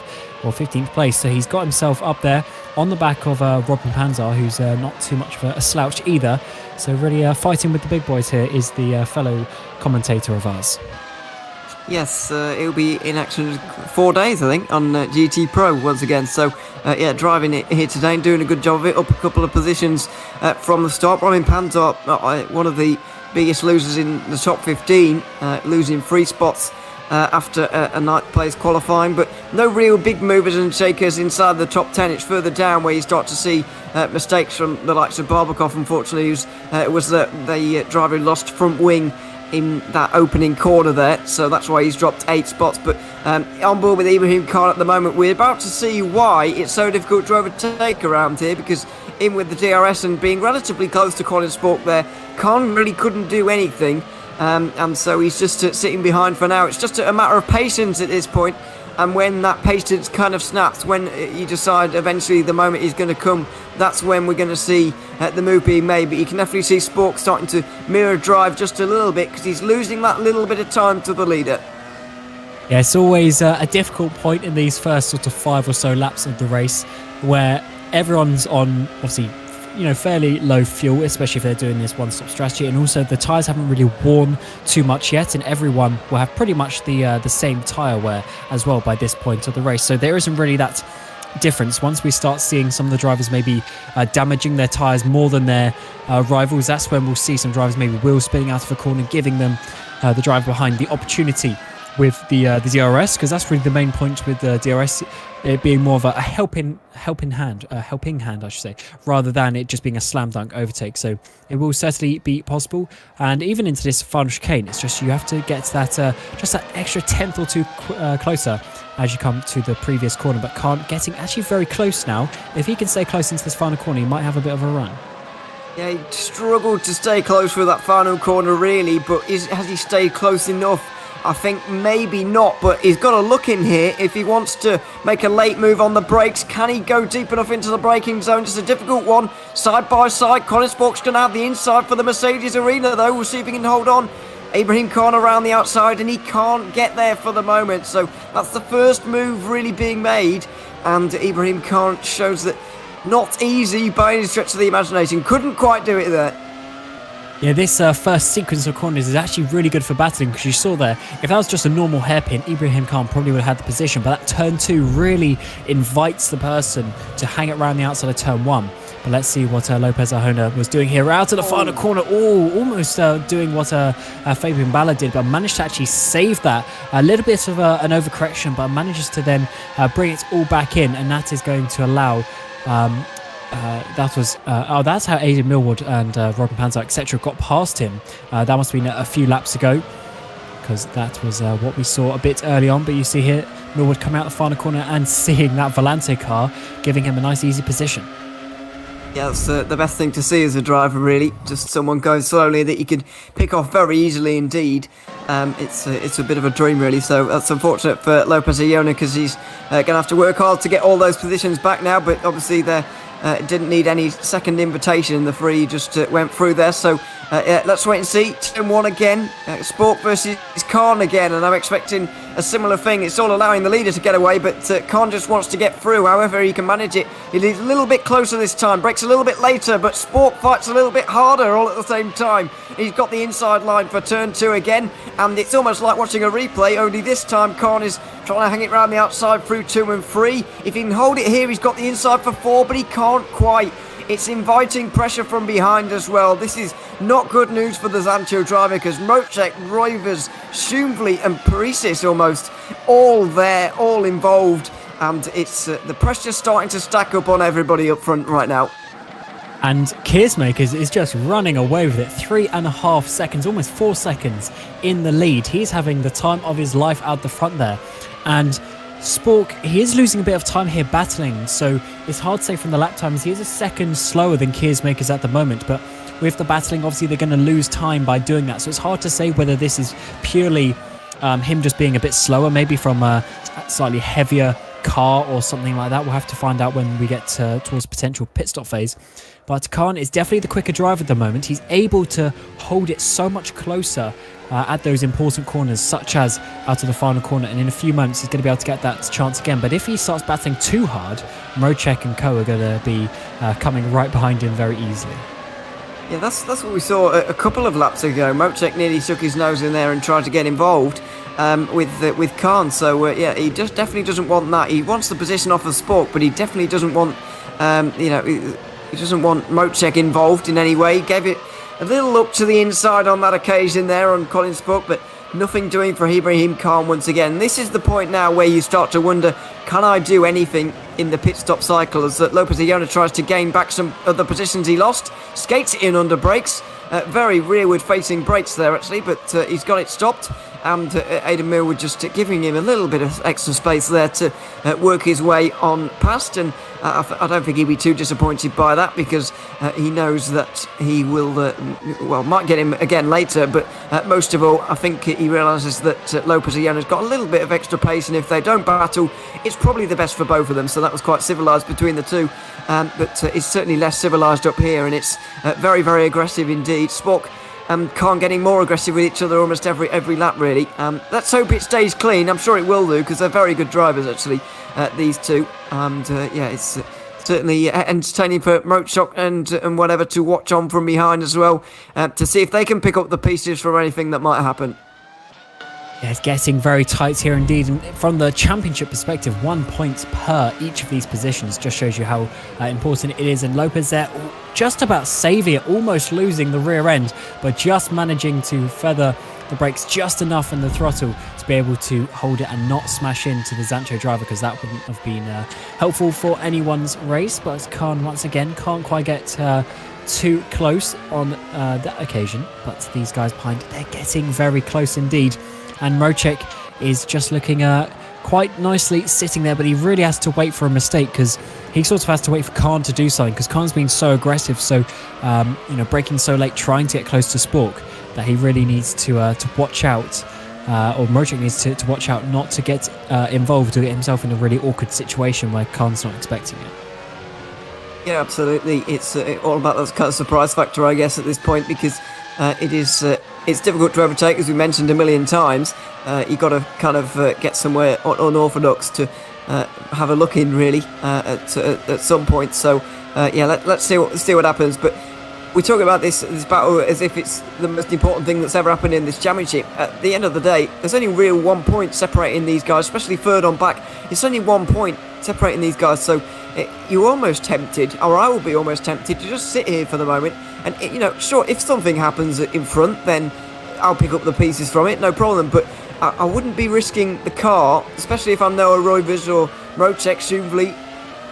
or 15th place. So he's got himself up there on the back of Robin Panzer, who's not too much of a slouch either. So really fighting with the big boys here is the fellow commentator of ours. Yes, he'll be in action 4 days, I think, on GT Pro once again. So, driving it here today and doing a good job of it, up a couple of positions from the start. Robin Panzer, one of the biggest losers in the top 15, losing 3 spots after a 9th place qualifying, but no real big movers and shakers inside the top 10. It's further down where you start to see mistakes from the likes of Barbakov, unfortunately, who was the driver who lost front wing in that opening corner there, so that's why he's dropped 8 spots. But on board with Ibrahim Khan at the moment. We're about to see why it's so difficult to overtake around here, because in with the DRS and being relatively close to Colin Spork there, Khan really couldn't do anything, and so he's just sitting behind for now. It's just a matter of patience at this point, and when that patience kind of snaps, when you decide eventually the moment is going to come, that's when we're going to see the move being made. But you can definitely see Spork starting to mirror drive just a little bit, because he's losing that little bit of time to the leader. Yeah, it's always a difficult point in these first sort of 5 or so laps of the race, where everyone's on, obviously, fairly low fuel, especially if they're doing this one-stop strategy, and also the tyres haven't really worn too much yet, and everyone will have pretty much the same tyre wear as well by this point of the race. So there isn't really that difference. Once we start seeing some of the drivers maybe damaging their tyres more than their rivals, that's when we'll see some drivers maybe wheel spinning out of a corner, giving them the driver behind the opportunity with the DRS, because that's really the main point with the DRS, it being more of a helping hand, I should say, rather than it just being a slam dunk overtake. So it will certainly be possible, and even into this final chicane, it's just you have to get that just that extra 10th or 2 closer as you come to the previous corner. But Khan getting actually very close now. If he can stay close into this final corner, he might have a bit of a run. Yeah, he struggled to stay close for that final corner really, but has he stayed close enough? I think maybe not, but he's got to look in here if he wants to make a late move on the brakes. Can he go deep enough into the braking zone? It's a difficult one. Side by side, Colin Spork's going to have the inside for the Mercedes arena, though. We'll see if he can hold on. Ibrahim Khan around the outside, and he can't get there for the moment. So that's the first move really being made, and Ibrahim Khan shows that not easy by any stretch of the imagination. Couldn't quite do it there. Yeah, this first sequence of corners is actually really good for battling, because you saw there, if that was just a normal hairpin, Ibrahim Khan probably would have had the position, but that turn 2 really invites the person to hang it around the outside of turn 1. But let's see what Lopez Arjona was doing here. Out of the final corner, almost doing what Fabian Balla did, but managed to actually save that. A little bit of an overcorrection, but manages to then bring it all back in, and that is going to allow... that's how Aidan Millward and Robin Panzer, etc. got past him. That must have been a few laps ago, because that was what we saw a bit early on. But you see here, Millward coming out the final corner and seeing that Volante car, giving him a nice easy position. Yeah, that's the best thing to see as a driver, really. Just someone going slowly that you could pick off very easily indeed. It's a bit of a dream, really. So that's unfortunate for Lopez Arjona, because he's going to have to work hard to get all those positions back now. But obviously they're didn't need any second invitation. The free just went through there. So let's wait and see. Turn 1 again. Spork versus Khan again. And I'm expecting a similar thing. It's all allowing the leader to get away, but Khan just wants to get through. However he can manage it. He's a little bit closer this time. Brakes a little bit later, but Spork fights a little bit harder all at the same time. He's got the inside line for turn 2 again. And it's almost like watching a replay, only this time Khan is trying to hang it around the outside through 2 and 3. If he can hold it here, he's got the inside for 4, but he can't quite. It's inviting pressure from behind as well. This is not good news for the Zancho driver, because Mocek, Roivers, Schumfleet and Perisis almost all there, all involved. And it's the pressure starting to stack up on everybody up front right now. And Keersmakers is just running away with it. 3.5 seconds, almost 4 seconds in the lead. He's having the time of his life out the front there. And Spork, he is losing a bit of time here battling, so it's hard to say from the lap times. He is a second slower than Keersmakers at the moment, but with the battling, obviously they're going to lose time by doing that. So it's hard to say whether this is purely him just being a bit slower, maybe from a slightly heavier car or something like that. We'll have to find out when we get towards potential pit stop phase. But Khan is definitely the quicker driver at the moment. He's able to hold it so much closer at those important corners, such as out of the final corner, and in a few moments he's going to be able to get that chance again. But if he starts battling too hard, Mocek and co are going to be coming right behind him very easily. Yeah, that's what we saw a couple of laps ago. Mocek nearly stuck his nose in there and tried to get involved with Khan. So yeah, he just definitely doesn't want that. He wants the position off of Spork, but he definitely doesn't want he doesn't want Mocek involved in any way. He gave it a little up to the inside on that occasion there on Colin Spork, but nothing doing for Ibrahim Khan once again. This is the point now where you start to wonder, can I do anything in the pit stop cycle, as Lopez Arjona tries to gain back some of the positions he lost, skates it in under brakes, very rearward facing brakes there actually, but he's got it stopped. And Aidan Millwood just giving him a little bit of extra space there to work his way on past, and I don't think he'd be too disappointed by that, because he knows that he will, might get him again later, but most of all I think he realises that Lopez Ayona's got a little bit of extra pace, and if they don't battle, it's probably the best for both of them. So that was quite civilised between the two, but it's certainly less civilised up here, and it's very, very aggressive indeed. Spork Khan getting more aggressive with each other almost every lap, really. Let's hope it stays clean. I'm sure it will do, because they're very good drivers, actually, these two. And it's certainly entertaining for Mochok and whatever to watch on from behind as well, to see if they can pick up the pieces from anything that might happen. Yeah, it's getting very tight here indeed, and from the championship perspective, 1 point per each of these positions just shows you how important it is. And Lopez there just about saving it, almost losing the rear end, but just managing to feather the brakes just enough in the throttle to be able to hold it and not smash into the Zancho driver, because that wouldn't have been helpful for anyone's race. But Khan once again can't quite get too close on that occasion, but these guys behind, they're getting very close indeed. And Mocek is just looking quite nicely sitting there, but he really has to wait for a mistake, because he sort of has to wait for Khan to do something, because Khan's been so aggressive, so braking so late, trying to get close to Spork, that he really needs to watch out, or Mocek needs to watch out not to get involved or get himself in a really awkward situation where Khan's not expecting it. Yeah, absolutely. It's all about that kind of surprise factor, I guess, at this point, because it's difficult to overtake, as we mentioned a million times. You've got to kind of get somewhere unorthodox to have a look in, really, at some point. So let's see what happens. But we talk about this battle as if it's the most important thing that's ever happened in this championship. At the end of the day, there's only real 1 point separating these guys, especially third on back. It's only 1 point separating these guys, so you're almost tempted, or I will be almost tempted, to just sit here for the moment. And sure, if something happens in front, then I'll pick up the pieces from it, no problem. But I wouldn't be risking the car, especially if I'm Noah Roivers or Mocek Shuvli.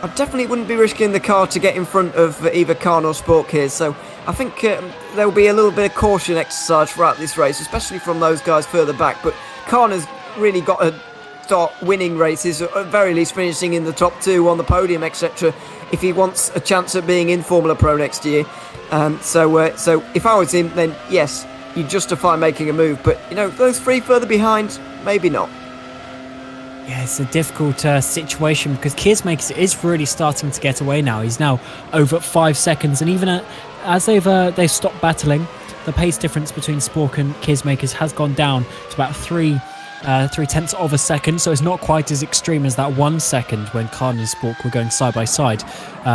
I definitely wouldn't be risking the car to get in front of either Khan or Spork here. So I think there will be a little bit of caution exercise throughout this race, especially from those guys further back. But Khan has really got to start winning races, or at very least finishing in the top two on the podium, etc., if he wants a chance at being in Formula Pro next year. So if I was him, then yes, you justify making a move. But those three further behind, maybe not. Yeah, it's a difficult situation, because Kiersmakers is really starting to get away now. He's now over 5 seconds, and even as they've stopped battling, the pace difference between Spork and Kiersmakers has gone down to about 3/10 of a second. So it's not quite as extreme as that 1 second when Khan and Spork were going side by side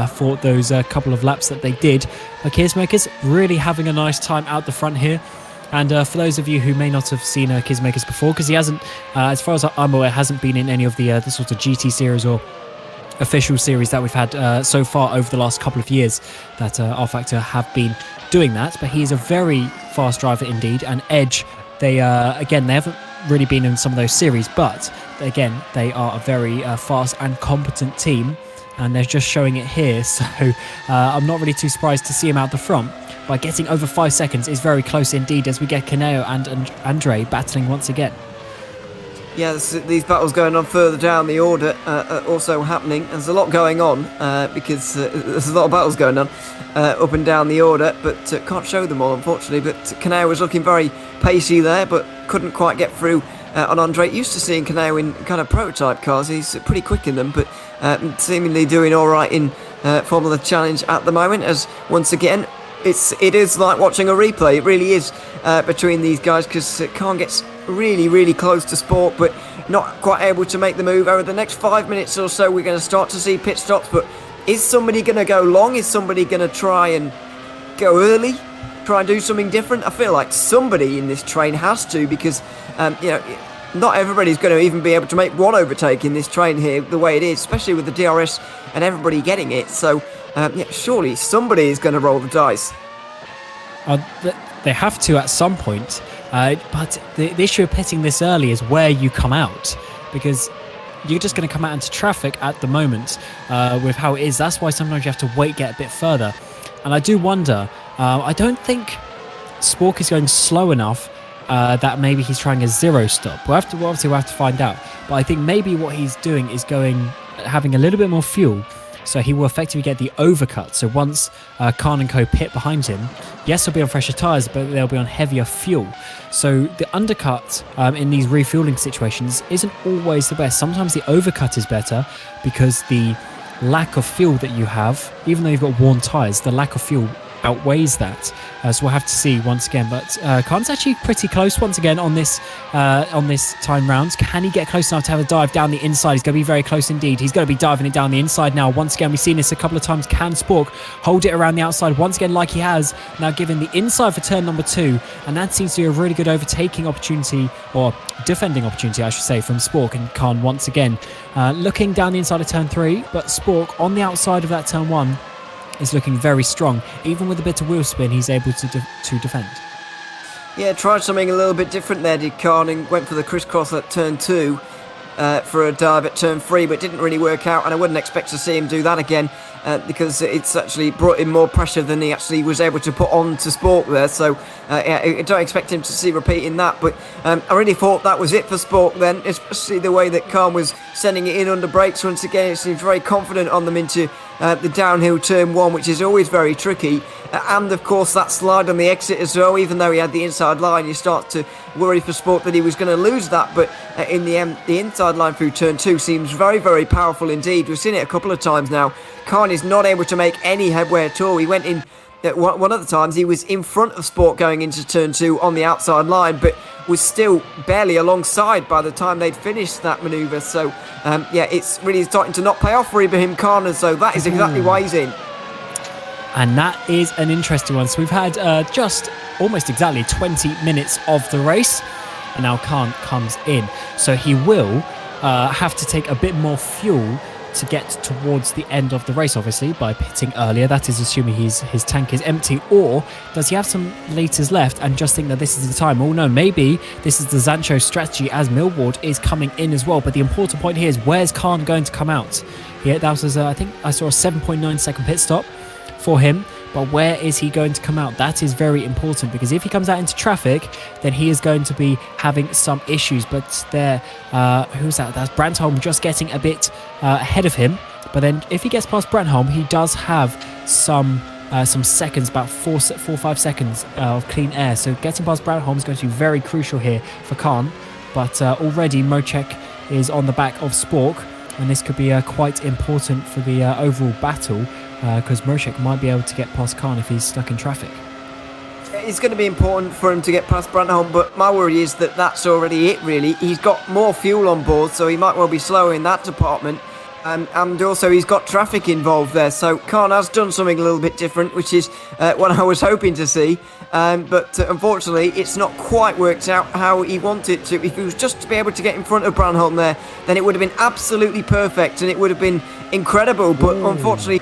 for those couple of laps that they did. But Kiersmakers really having a nice time out the front here. And for those of you who may not have seen Kiersmakers before, because he hasn't, as far as I'm aware, hasn't been in any of the sort of GT series or official series that we've had so far over the last couple of years, that rFactor have been doing that. But he is a very fast driver indeed. And Edge, they haven't really been in some of those series, but again, they are a very fast and competent team, and they're just showing it here. So I'm not really too surprised to see him out the front. By getting over 5 seconds is very close indeed, as we get Kaneo and Andre battling once again. Yeah, these battles going on further down the order are also happening. There's a lot going on, because there's a lot of battles going on up and down the order, but can't show them all, unfortunately. But Kaneo was looking very pacey there, but couldn't quite get through on Andre. Used to seeing Kaneo in kind of prototype cars. He's pretty quick in them, but seemingly doing all right in Formula Challenge at the moment, as once again, it is like watching a replay. It really is between these guys, because Khan gets really, really close to Sport, but not quite able to make the move. Over the next 5 minutes or so, we're going to start to see pit stops, but is somebody going to go long? Is somebody going to try and go early? Try and do something different? I feel like somebody in this train has to, because not everybody's going to even be able to make one overtake in this train here the way it is, especially with the DRS and everybody getting it. So surely somebody is going to roll the dice. They have to at some point, but the issue of pitting this early is where you come out, because you're just going to come out into traffic at the moment with how it is. That's why sometimes you have to wait, get a bit further. And I do wonder, I don't think Spork is going slow enough that maybe he's trying a zero stop. We'll have to find out. But I think maybe what he's doing is having a little bit more fuel, so he will effectively get the overcut. So once Khan and Co pit behind him, yes, they'll be on fresher tyres, but they'll be on heavier fuel. So the undercut in these refueling situations isn't always the best. Sometimes the overcut is better because the lack of fuel that you have, even though you've got worn tyres, the lack of fuel outweighs that. So we'll have to see once again. But Khan's actually pretty close once again on this time round. Can he get close enough to have a dive down the inside? He's going to be very close indeed. He's going to be diving it down the inside now. Once again, we've seen this a couple of times. Can Spork hold it around the outside once again like he has? Now given the inside for turn number 2. And that seems to be a really good overtaking opportunity, or defending opportunity, I should say, from Spork. And Khan once again looking down the inside of turn 3. But Spork on the outside of that turn 1 is looking very strong. Even with a bit of wheel spin, he's able to defend. Yeah, tried something a little bit different there, did Khan, and went for the crisscross at turn 2 for a dive at turn 3, but didn't really work out, and I wouldn't expect to see him do that again because it's actually brought in more pressure than he actually was able to put on to Spork there, so I don't expect him to see repeating that, but I really thought that was it for Spork then, especially the way that Khan was sending it in under brakes. Once again, it seems very confident on them into the downhill turn 1, which is always very tricky, and of course that slide on the exit as well. Even though he had the inside line, you start to worry for Spork that he was going to lose that, but in the end, the inside line through turn 2 seems very, very powerful indeed. We've seen it a couple of times now. Khan is not able to make any headway at all. He went in one of the times, he was in front of Spork going into turn 2 on the outside line, but was still barely alongside by the time they'd finished that manoeuvre. So yeah, it's really starting to not pay off for Ibrahim Khan, and so that is exactly why he's in. And that is an interesting one. So we've had just almost exactly 20 minutes of the race, and now Khan comes in. So he will have to take a bit more fuel to get towards the end of the race, obviously, by pitting earlier. That is assuming his tank is empty. Or does he have some liters left and just think that this is the time? Oh no, maybe this is the Zancho strategy as Millward is coming in as well. But the important point here is, where's Khan going to come out? Yeah, that was, I think I saw a 7.9 second pit stop for him. But where is he going to come out? That is very important, because if he comes out into traffic, then he is going to be having some issues. But there, who's that? That's Brandholm just getting a bit ahead of him. But then if he gets past Brandholm, he does have some seconds, about 4-5 seconds of clean air. So getting past Brandholm is going to be very crucial here for Khan. But already Mocek is on the back of Spork, and this could be quite important for the overall battle, because Mocek might be able to get past Khan if he's stuck in traffic. It's going to be important for him to get past Brandholm, but my worry is that that's already it, really. He's got more fuel on board, so he might well be slower in that department. And also he's got traffic involved there, so Khan has done something a little bit different, which is what I was hoping to see, but unfortunately it's not quite worked out how he wanted to. If he was just to be able to get in front of Brandholm there, then it would have been absolutely perfect and it would have been incredible, but unfortunately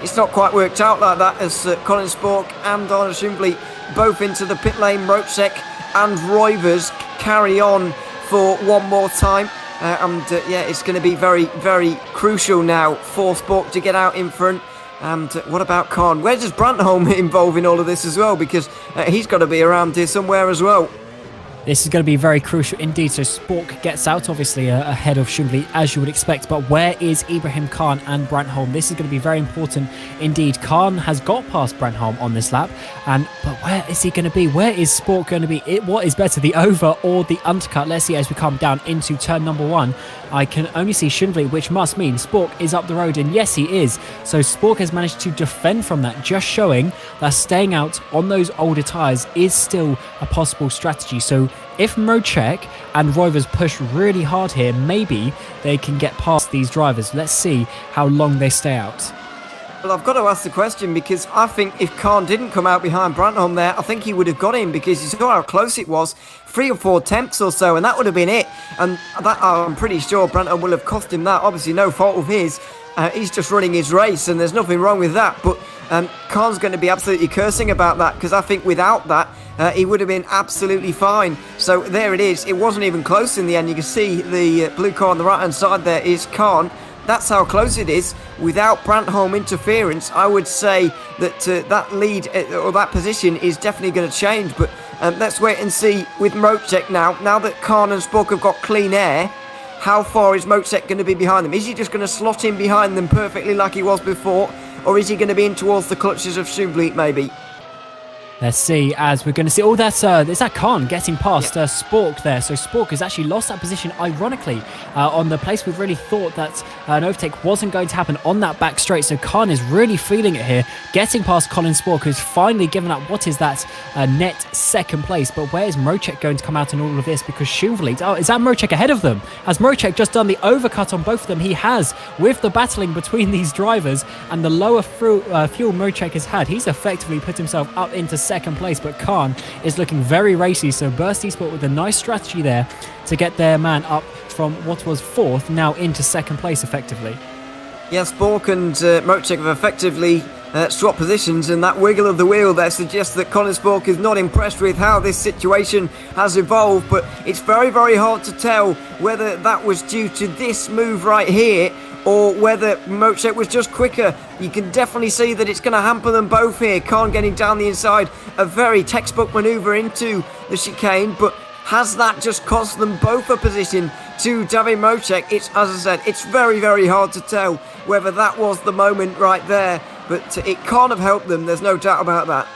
it's not quite worked out like that, as Colin Spork and Arnold Schindler both into the pit lane. Mocek and Roivers carry on for one more time. Yeah, it's going to be very, very crucial now for Spork to get out in front. And what about Khan? Where does Brandholm involve in all of this as well? Because he's got to be around here somewhere as well. This is going to be very crucial indeed. So Spork gets out, obviously, ahead of Schindler, as you would expect. But where is Ibrahim Khan and Brandholm? This is going to be very important indeed. Khan has got past Brandholm on this lap. But where is he going to be? Where is Spork going to be? What is better, the over or the undercut? Let's see as we come down into turn number 1. I can only see Schindler, which must mean Spork is up the road. And yes, he is. So Spork has managed to defend from that, just showing that staying out on those older tyres is still a possible strategy. So if Mocek and Roivers push really hard here, maybe they can get past these drivers. Let's see how long they stay out. Well, I've got to ask the question, because I think if Khan didn't come out behind Brandholm there, I think he would have got him, because you saw how close it was, 3 or 4 tenths or so, and that would have been it. And that, I'm pretty sure Brandholm will have cost him that. Obviously, no fault of his. He's just running his race, and there's nothing wrong with that. But Khan's going to be absolutely cursing about that, because I think without that, he would have been absolutely fine. So there it is. It wasn't even close in the end. You can see the blue car on the right-hand side there is Khan. that's how close it is. Without Brandholm interference, I would say that that lead or that position is definitely going to change. But let's wait and see with Mocek now. Now that Khan and Spork have got clean air, how far is Mocek going to be behind them? Is he just going to slot in behind them perfectly like he was before? Or is he going to be in towards the clutches of Subleet maybe? Let's see, as we're going to see, oh, is that Khan getting past Spork there. So Spork has actually lost that position, ironically, on the place we've really thought that an overtake wasn't going to happen on that back straight. So Khan is really feeling it here, getting past Colin Spork, who's finally given up what is that net second place. But where is Mocek going to come out in all of this? Because Subleet, is that Mocek ahead of them? Has Mocek just done the overcut on both of them? He has, with the battling between these drivers and the lower fuel Mocek has had. He's effectively put himself up into second place, but Khan is looking very racy. So Burst Esport with a nice strategy there to get their man up from what was fourth now into second place effectively. Yeah, Spork and Mocek have effectively swapped positions, and that wiggle of the wheel there suggests that Colin Spork is not impressed with how this situation has evolved. But it's very, very hard to tell whether that was due to this move right here or whether Mocek was just quicker. You can definitely see that it's going to hamper them both here. Khan getting down the inside, a very textbook manoeuvre into the chicane, but has that just cost them both a position to David Mocek? It's, as I said, it's very, very hard to tell whether that was the moment right there, but it can't have helped them, there's no doubt about that.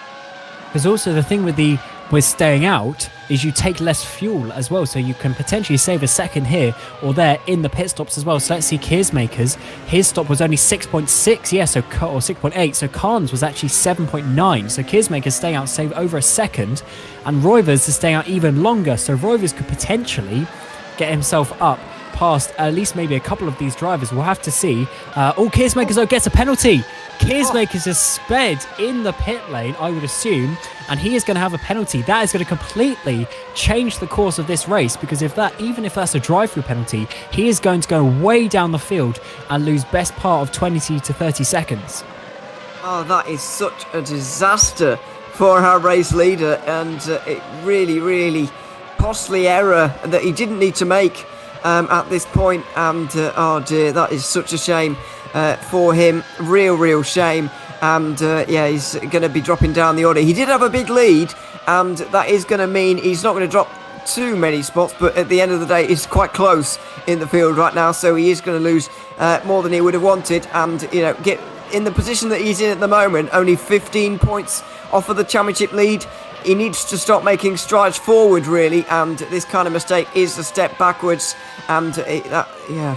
Because also the thing with staying out is you take less fuel as well, so you can potentially save a second here or there in the pit stops as well. So let's see Keersmakers, his stop was only 6.6, yeah, so or 6.8, so Khan's was actually 7.9. So Keersmakers staying out save over a second, and Roivers is staying out even longer. So Roivers could potentially get himself up past at least maybe a couple of these drivers. We'll have to see. Keersmakers gets a penalty. Keersmakers has sped in the pit lane, I would assume, and he is going to have a penalty. That is going to completely change the course of this race, because even if that's a drive-through penalty, he is going to go way down the field and lose best part of 20 to 30 seconds. Oh, that is such a disaster for our race leader, and it really, really costly error that he didn't need to make at this point. And oh dear, that is such a shame for him, real shame. And yeah, he's going to be dropping down the order. He did have a big lead, and that is going to mean he's not going to drop too many spots, but at the end of the day, it's quite close in the field right now, so he is going to lose more than he would have wanted, and get in the position that he's in at the moment, only 15 points off of the championship lead. He needs to stop making strides forward, really, and this kind of mistake is a step backwards. And I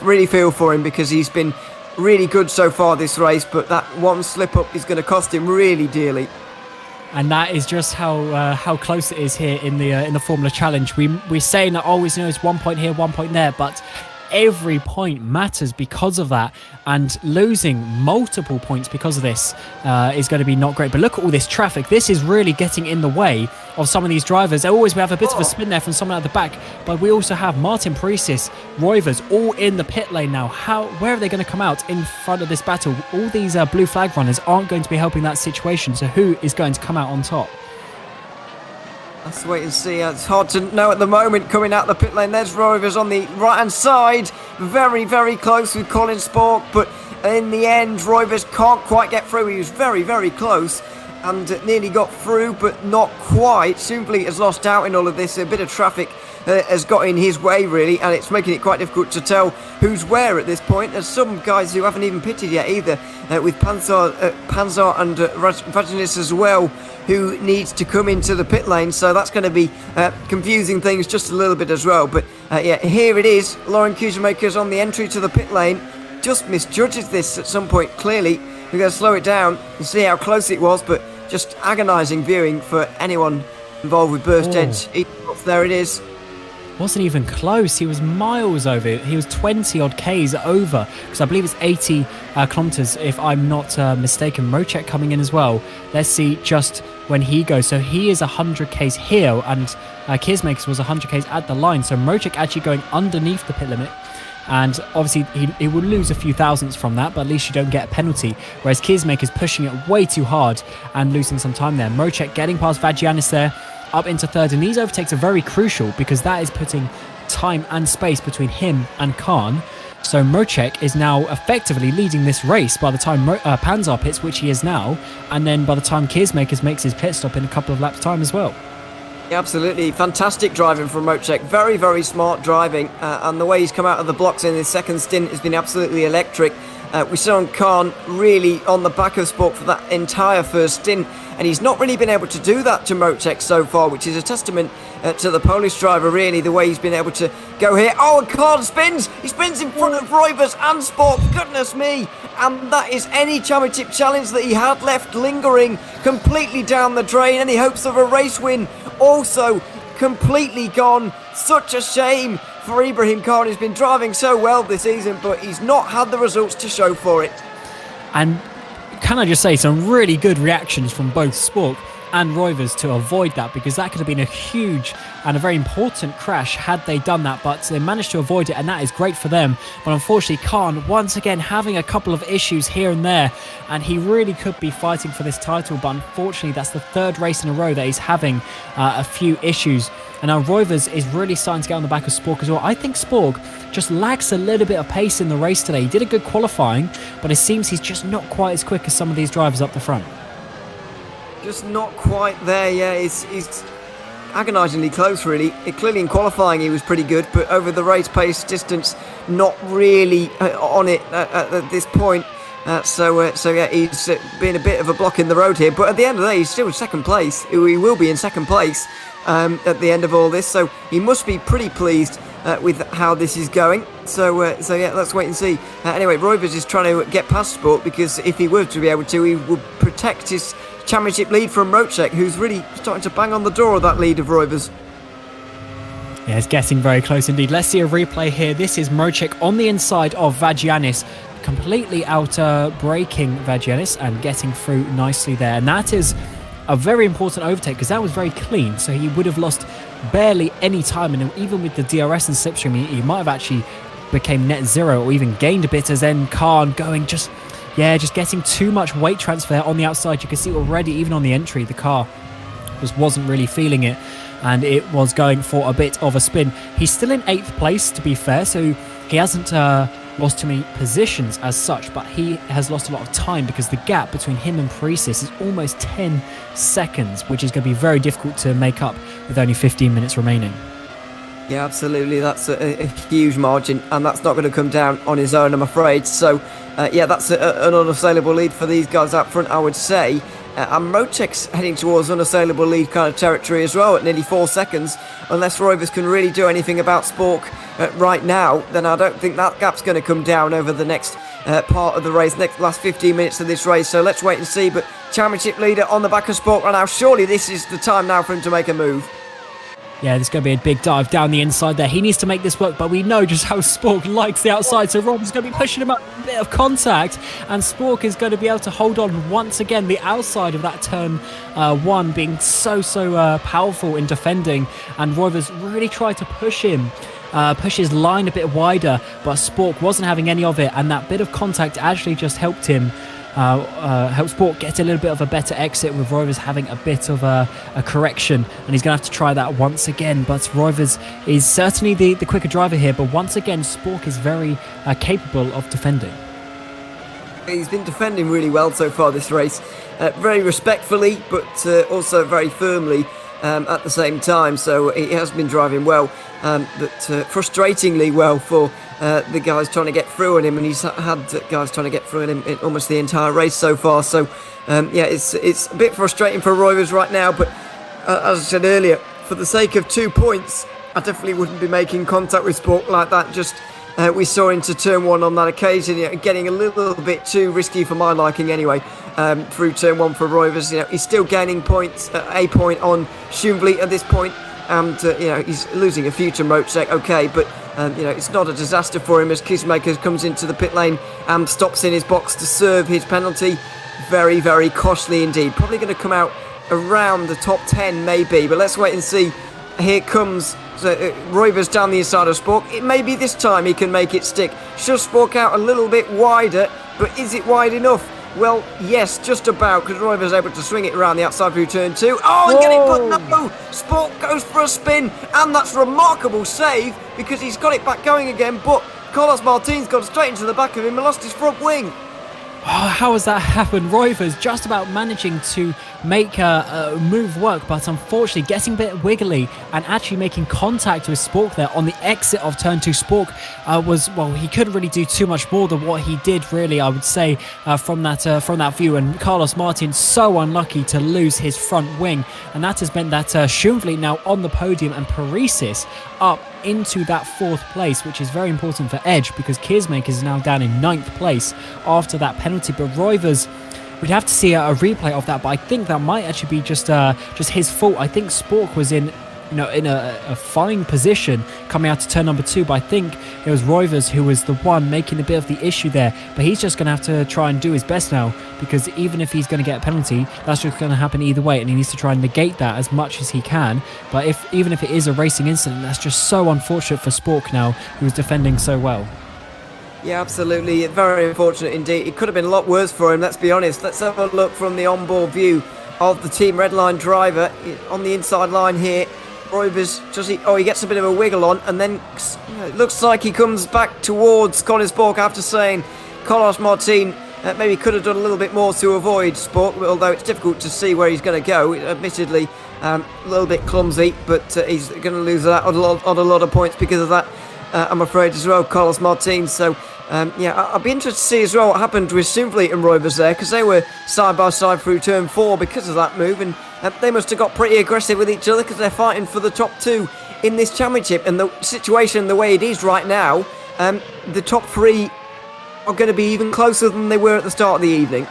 really feel for him, because he's been really good so far this race, but that one slip up is going to cost him really dearly. And that is just how close it is here in the Formula Challenge. We're saying that always, it's 1 point here, 1 point there, but every point matters because of that, and losing multiple points because of this is going to be not great. But look at all this traffic. This is really getting in the way of some of these drivers. We have a bit of a spin there from someone at the back, but we also have Martin Precis, Roivers, all in the pit lane now. Where are they going to come out in front of this battle? All these blue flag runners aren't going to be helping that situation, so who is going to come out on top? Let's wait and see. It's hard to know at the moment. Coming out the pit lane, there's Roivers on the right-hand side. Very, very close with Colin Spork, but in the end, Roivers can't quite get through. He was very, very close and nearly got through, but not quite. Subleet has lost out in all of this. A bit of traffic has got in his way, really, and it's making it quite difficult to tell who's where at this point. There's some guys who haven't even pitted yet either, with Panzer and Vaginis as well, who needs to come into the pit lane, so that's going to be confusing things just a little bit as well. But yeah, here it is. Lauren Keersmakers on the entry to the pit lane just misjudges this at some point. Clearly, we're going to slow it down and see how close it was, but just agonising viewing for anyone involved with Burst Edge. There it is. Wasn't even close. He was miles over. He was 20 odd Ks over, because I believe it's 80 kilometers if I'm not mistaken. Mocek coming in as well. Let's see just when he goes. So he is 100 Ks here, and Keersmakers was 100 Ks at the line. So Mocek actually going underneath the pit limit, and obviously he will lose a few thousandths from that, but at least you don't get a penalty. Whereas Keersmakers pushing it way too hard and losing some time there. Mocek getting past Vagianis there. up into third, and these overtakes are very crucial because that is putting time and space between him and Khan. So Mocek is now effectively leading this race by the time Panzar pits, which he is now, and then by the time Kiersmakers makes his pit stop in a couple of laps time as well. Yeah, absolutely. Fantastic driving from Mocek. Very, very smart driving. And the way he's come out of the blocks in his second stint has been absolutely electric. We saw Khan really on the back of Spork for that entire first stint. And he's not really been able to do that to Mocek so far, which is a testament to the Polish driver, really, the way he's been able to go here. Oh, and Khan spins! He spins in front of Roivers and Spork. Goodness me! And that is any championship challenge that he had left lingering completely down the drain. Any hopes of a race win also completely gone. Such a shame for Ibrahim Khan. He's been driving so well this season, but he's not had the results to show for it. And can I just say, some really good reactions from both Spork and Roivers to avoid that, because that could have been a huge and a very important crash had they done that, but they managed to avoid it, and that is great for them. But unfortunately, Khan once again having a couple of issues here and there, and he really could be fighting for this title, but unfortunately that's the third race in a row that he's having a few issues. And now Roivers is really starting to get on the back of Spork as well. I think Spork just lacks a little bit of pace in the race today. He did a good qualifying, but it seems he's just not quite as quick as some of these drivers up the front. Just not quite there, yeah. He's agonisingly close, really. Clearly in qualifying he was pretty good, but over the race pace distance, not really on it at this point. So yeah, he's been a bit of a block in the road here. But at the end of the day, he's still in second place. He will be in second place at the end of all this. So he must be pretty pleased with how this is going. So yeah, let's wait and see. Anyway, Roivers is trying to get past Sport, because if he were to be able to, he would protect his championship lead from Mocek, who's really starting to bang on the door of that lead of Roivers. Yeah, it's getting very close indeed. Let's see a replay here. This is Mocek on the inside of Vagianis, completely braking Vagianis and getting through nicely there. And that is a very important overtake, because that was very clean, so he would have lost barely any time, and even with the DRS and slipstream he might have actually became net zero or even gained a bit, as then Khan going just getting too much weight transfer on the outside. You can see already, even on the entry, the car just wasn't really feeling it, and it was going for a bit of a spin. He's still in 8th place, to be fair, so he hasn't lost too many positions as such, but he has lost a lot of time, because the gap between him and Paresis is almost 10 seconds, which is going to be very difficult to make up with only 15 minutes remaining. Yeah, absolutely. That's a huge margin, and that's not going to come down on his own, I'm afraid. So, yeah, that's an unassailable lead for these guys up front, I would say. And Mocek's heading towards unassailable lead kind of territory as well at nearly 4 seconds. Unless Roivers can really do anything about Spork right now, then I don't think that gap's going to come down over the next part of the race, last 15 minutes of this race. So let's wait and see. But championship leader on the back of Spork right now. Surely this is the time now for him to make a move. Yeah, there's going to be a big dive down the inside there. He needs to make this work, but we know just how Spork likes the outside, so Rob's going to be pushing him up, a bit of contact, and Spork is going to be able to hold on once again. The outside of that turn 1 being so powerful in defending, and Roivers really tried to push him, push his line a bit wider, but Spork wasn't having any of it, and that bit of contact actually just helped him. Help Sport get a little bit of a better exit, with Roivers having a bit of a correction, and he's going to have to try that once again. But Roivers is certainly the quicker driver here, but once again Spork is very capable of defending. He's been defending really well so far this race, very respectfully, but also very firmly at the same time. So he has been driving well, but frustratingly well for the guys trying to get through on him, and he's had guys trying to get through on him in almost the entire race so far. So yeah, it's a bit frustrating for Roivers right now, but as I said earlier, for the sake of 2 points, I definitely wouldn't be making contact with Sport like that. Just we saw into turn 1 on that occasion, getting a little bit too risky for my liking anyway, through turn 1 for Roivers. He's still gaining points, a point on Schumvliet at this point, and he's losing a future Mocek, okay, but it's not a disaster for him as Kiersmakers comes into the pit lane and stops in his box to serve his penalty. Very, very costly indeed. Probably going to come out around the top 10 maybe, but let's wait and see. Here comes Roivers down the inside of Spork. It may be this time he can make it stick. Should Spork out a little bit wider, but is it wide enough? Well, yes, just about, because Roy was able to swing it around the outside through turn 2. Oh, and get it, but no! Sport goes for a spin, and that's a remarkable save, because he's got it back going again, but Carlos Martin's gone straight into the back of him and lost his front wing. Oh, how has that happened? Roivers just about managing to make a move work, but unfortunately getting a bit wiggly and actually making contact with Spork there on the exit of turn 2. Spork he couldn't really do too much more than what he did, really, I would say, from that view. And Carlos Martin so unlucky to lose his front wing, and that has meant that Schumvli now on the podium and Paresis up into that 4th place, which is very important for Edge, because Keersmakers is now down in 9th place after that penalty. But Roivers, we'd have to see a replay of that, but I think that might actually be just his fault. I think Spork was in a fine position coming out to turn number 2, but I think it was Roivers who was the one making a bit of the issue there. But he's just going to have to try and do his best now, because even if he's going to get a penalty, that's just going to happen either way, and he needs to try and negate that as much as he can. But even if it is a racing incident, that's just so unfortunate for Spork now, who was defending so well. Yeah, absolutely. Very unfortunate indeed. It could have been a lot worse for him, let's be honest. Let's have a look from the onboard view of the Team Redline driver on the inside line here. Roivers, he gets a bit of a wiggle on, and then it looks like he comes back towards Colin Spork after saying Carlos Martin maybe could have done a little bit more to avoid Spork, although it's difficult to see where he's going to go. Admittedly, a little bit clumsy, but he's going to lose that on a lot of points because of that, I'm afraid, as well, Carlos Martin. So, I'll be interested to see as well what happened with Schumvli and Roivers there, because they were side by side through turn 4 because of that move, and they must have got pretty aggressive with each other, because they're fighting for the top 2 in this championship. And the situation, the way it is right now, the top 3 are going to be even closer than they were at the start of the evening.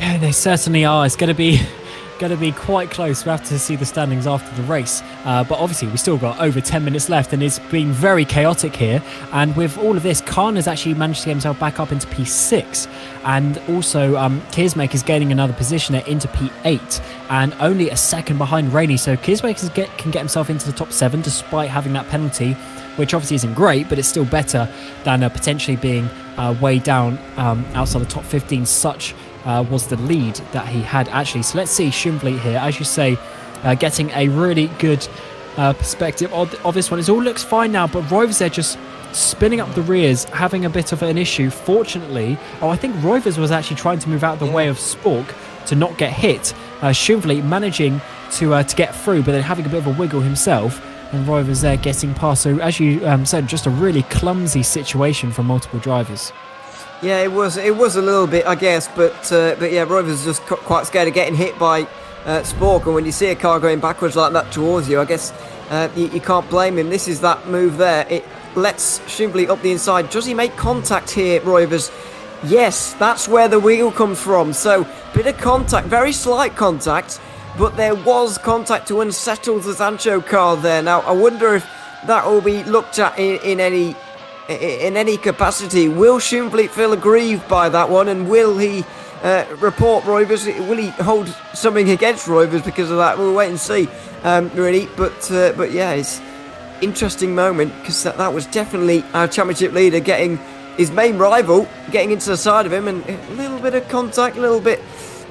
Yeah, they certainly are. It's going to be quite close. We'll have to see the standings after the race, but obviously we still got over 10 minutes left, and it's been very chaotic here. And with all of this, Khan has actually managed to get himself back up into P6, and also Keersmakers is gaining another position there into P8, and only a second behind Rainey. So Keersmakers can get himself into the top 7 despite having that penalty, which obviously isn't great, but it's still better than potentially being way down outside the top 15. Such was the lead that he had, actually. So let's see Schumvli here, as you say, getting a really good perspective of this one. It all looks fine now, but Roivers there just spinning up the rears, having a bit of an issue. Fortunately, I think Roivers was actually trying to move out of the way of Spork to not get hit. Schumvli managing to get through, but then having a bit of a wiggle himself, and Roivers there getting past. So as you said, just a really clumsy situation for multiple drivers. Yeah, it was a little bit, I guess, but yeah, Roivers just quite scared of getting hit by Spork, and when you see a car going backwards like that towards you, I guess you can't blame him. This is that move there. It lets Schumvli up the inside. Does he make contact here, Roivers? Yes, that's where the wheel comes from. So, bit of contact, very slight contact, but there was contact to unsettle the Sancho car there. Now, I wonder if that will be looked at in any capacity. Will Schumvli feel aggrieved by that one, and will he report Roivers? Will he hold something against Roivers because of that? We'll wait and see, really. But yeah, it's interesting moment, because that was definitely our championship leader getting his main rival getting into the side of him, and a little bit of contact, a little bit,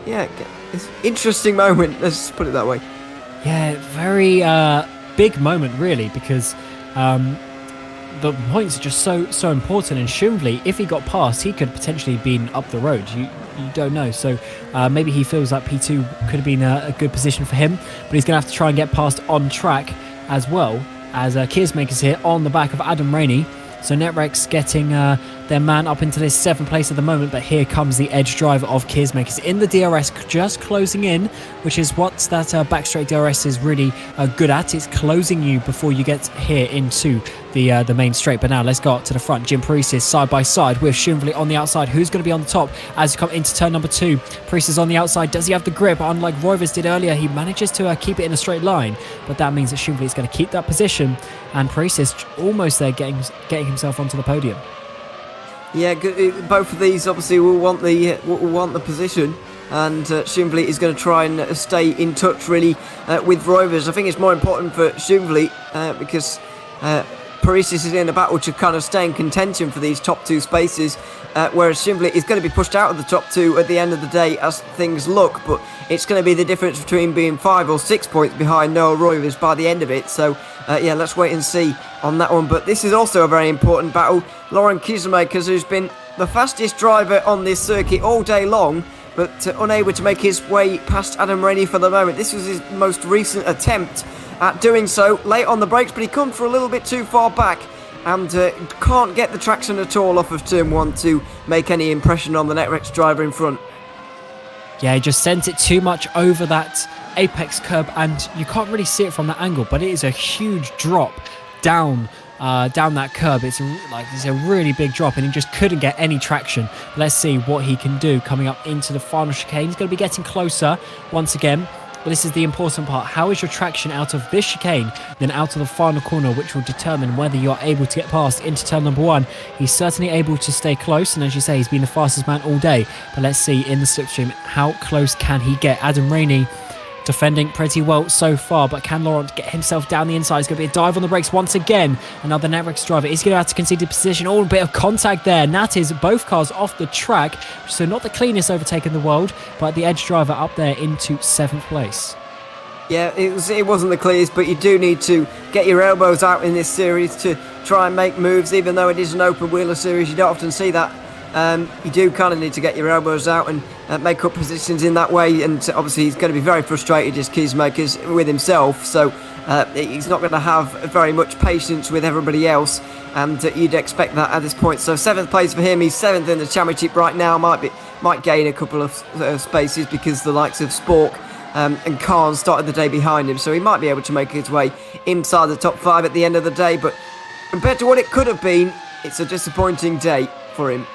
yeah, it's interesting moment, let's put it that way. Yeah, very big moment, really, because the points are just so important, and Schumvli, if he got past, he could potentially have been up the road. You don't know, so maybe he feels like P2 could have been a good position for him, but he's going to have to try and get past on track, as well as Keersmakers here on the back of Adam Rainey. So Netrex getting their man up into this 7th place at the moment, but here comes the edge driver of Keersmakers in the DRS, just closing in, which is what that back straight DRS is really good at. It's closing you before you get here into the main straight. But now let's go up to the front. Jim Paresis side by side with Schumvli on the outside. Who's going to be on the top as you come into turn number 2? Paresis on the outside. Does he have the grip? Unlike Roivers did earlier, he manages to keep it in a straight line, but that means that Schumvli is going to keep that position, and Paresis almost there getting himself onto the podium. Yeah, both of these obviously will want the position, and Schumvli is going to try and stay in touch really with Roivers. I think it's more important for Schumvli because Paresis is in a battle to kind of stay in contention for these top 2 spaces, whereas Shimbley is going to be pushed out of the top 2 at the end of the day as things look, but it's going to be the difference between being 5 or 6 points behind Noah Roivers by the end of it. So yeah, let's wait and see on that one. But this is also a very important battle. Lauren Kiesemakers, who's been the fastest driver on this circuit all day long, but unable to make his way past Adam Rainey for the moment. This was his most recent attempt at doing so, late on the brakes, but he comes for a little bit too far back and can't get the traction at all off of turn 1 to make any impression on the NetRex driver in front. Yeah, he just sent it too much over that apex curb, and you can't really see it from that angle, but it is a huge drop down that curb. It's a really big drop, and he just couldn't get any traction. Let's see what he can do coming up into the final chicane. He's going to be getting closer once again. But this is the important part. How is your traction out of this chicane, then out of the final corner, which will determine whether you're able to get past into turn number 1. He's certainly able to stay close, and as you say, he's been the fastest man all day. But let's see in the slipstream, how close can he get? Adam Rainey defending pretty well so far, but can Laurent get himself down the inside? It's going to be a dive on the brakes once again. Another NetRex driver is going to have to concede the position. A bit of contact there. And that is both cars off the track, so not the cleanest overtake in the world, but the Edge driver up there into 7th place. Yeah, it wasn't the clearest, but you do need to get your elbows out in this series to try and make moves. Even though it is an open wheeler series, you don't often see that. You do kind of need to get your elbows out and make up positions in that way, and obviously he's going to be very frustrated as Kiesemakers with himself, so he's not going to have very much patience with everybody else, and you'd expect that at this point. So 7th place for him. He's 7th in the championship right now. Might gain a couple of spaces because the likes of Spork and Khan started the day behind him, so he might be able to make his way inside the top 5 at the end of the day, but compared to what it could have been, it's a disappointing day for him.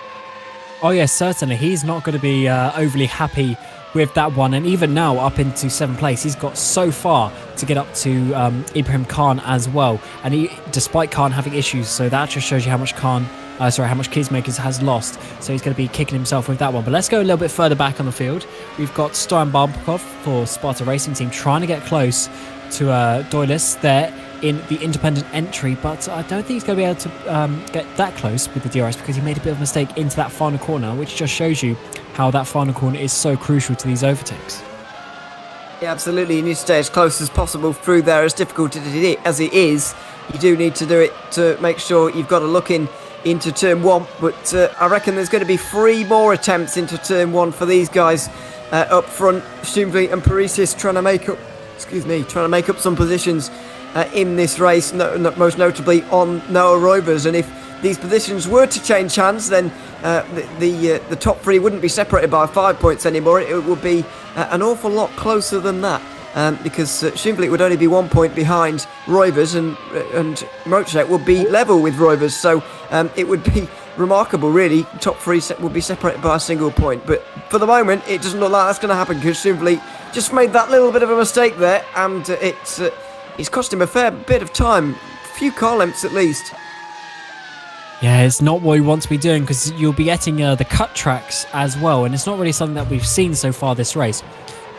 Oh yes, certainly. He's not going to be overly happy with that one. And even now, up into 7th place, he's got so far to get up to Ibrahim Khan as well. And he, despite Khan having issues, so that just shows you how much how much Kiesemakers has lost. So he's going to be kicking himself with that one. But let's go a little bit further back on the field. We've got Stein Barbakov for Sparta Racing Team trying to get close to Doilis there in the independent entry, but I don't think he's going to be able to get that close with the DRS because he made a bit of a mistake into that final corner, which just shows you how that final corner is so crucial to these overtakes. Yeah, absolutely. You need to stay as close as possible through there, as difficult as it is. You do need to do it to make sure you've got a look into turn 1, but I reckon there's going to be 3 more attempts into turn 1 for these guys up front. Shumvli and Paresis trying to make up some positions in this race, most notably on Noah Roivers. And if these positions were to change hands, then the top 3 wouldn't be separated by 5 points anymore. It would be an awful lot closer than that, because Shumvli would only be 1 point behind Roivers, and Mocek would be level with Roivers. So it would be remarkable, really. Top 3 would be separated by a single point. But for the moment, it doesn't look like that's going to happen, because Shumvli just made that little bit of a mistake there, and it's cost him a fair bit of time, a few car lengths at least. Yeah, it's not what we want to be doing, because you'll be getting the cut tracks as well, and it's not really something that we've seen so far this race.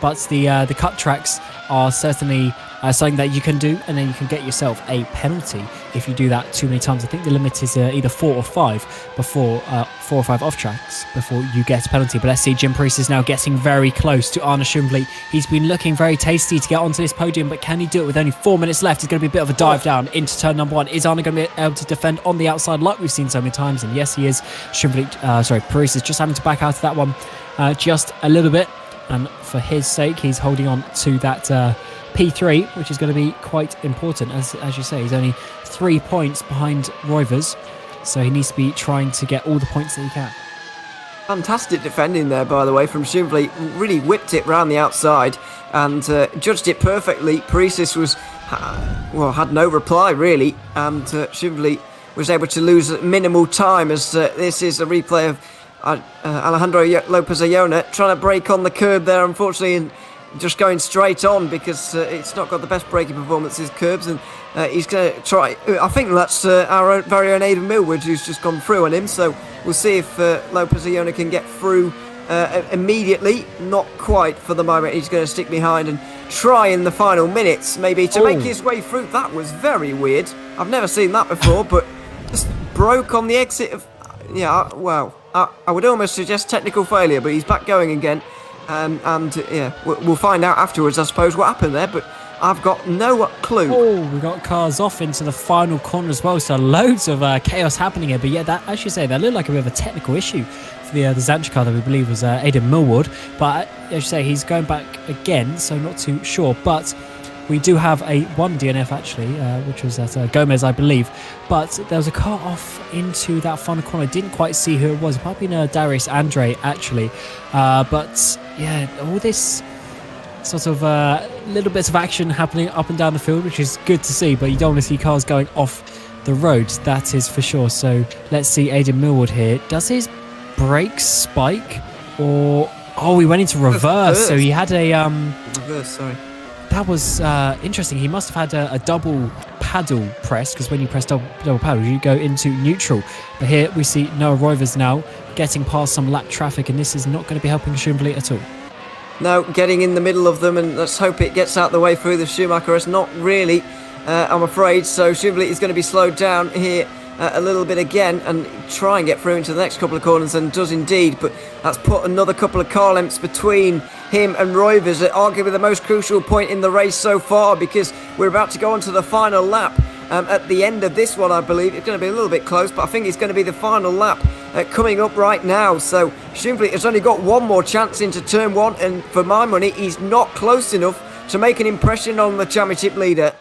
But the cut tracks are certainly something that you can do, and then you can get yourself a penalty if you do that too many times. I think the limit is either 4 or 5 before 4 or 5 off tracks before you get a penalty. But let's see, Jim Priest is now getting very close to Arne Shumvli. He's been looking very tasty to get onto this podium, but can he do it with only 4 minutes left? It's going to be a bit of a dive down into turn number 1. Is Arne going to be able to defend on the outside like we've seen so many times? And yes, he is. Priest is just having to back out of that one just a little bit. And for his sake, he's holding on to that P3, which is going to be quite important. As you say, he's only 3 points behind Roivers, so he needs to be trying to get all the points that he can. Fantastic defending there, by the way, from Shumvli. Really whipped it round the outside and judged it perfectly. Paresis had no reply, really, and Shumvli was able to lose minimal time, as this is a replay of Alejandro Lopez-Ayona trying to brake on the curb there, unfortunately, and just going straight on, because it's not got the best braking performances, curbs, and he's going to try. I think that's our very own Aidan Millward who's just gone through on him, so we'll see if Lopez-Ayona can get through immediately. Not quite for the moment. He's going to stick behind and try in the final minutes maybe to make his way through. That was very weird. I've never seen that before, but just broke on the exit of... Yeah, well, I would almost suggest technical failure, but he's back going again. Yeah, we'll find out afterwards, I suppose, what happened there, but I've got no clue. Oh, we got cars off into the final corner as well, so loads of chaos happening here. But yeah, that, as you say, that looked like a bit of a technical issue for the Zanch car that we believe was Aidan Millward. But as you say, he's going back again, so not too sure. But we do have one DNF actually, which was at Gomez, I believe. But there was a car off into that final corner. I didn't quite see who it was. It might have been Darius Andre actually. But yeah, all this sort of little bits of action happening up and down the field, which is good to see, but you don't want to see cars going off the road, that is for sure. So let's see Aidan Millward here. Does his brakes spike, or he went into reverse, so he had a reverse, sorry. That was interesting. He must have had a double paddle press, because when you press double paddle you go into neutral. But here we see Noah Roivers now getting past some lap traffic, and this is not going to be helping Schumvliet at all. No, getting in the middle of them, and let's hope it gets out the way through the Schumacher. It's not really, I'm afraid. So Schumvliet is going to be slowed down here a little bit again and try and get through into the next couple of corners, and does indeed. But that's put another couple of car lengths between him and Roivers at arguably the most crucial point in the race so far, because we're about to go on to the final lap. At the end of this one, I believe it's going to be a little bit close, but I think it's going to be the final lap coming up right now. So Schumvliet has only got one more chance into turn one, and for my money, he's not close enough to make an impression on the championship leader.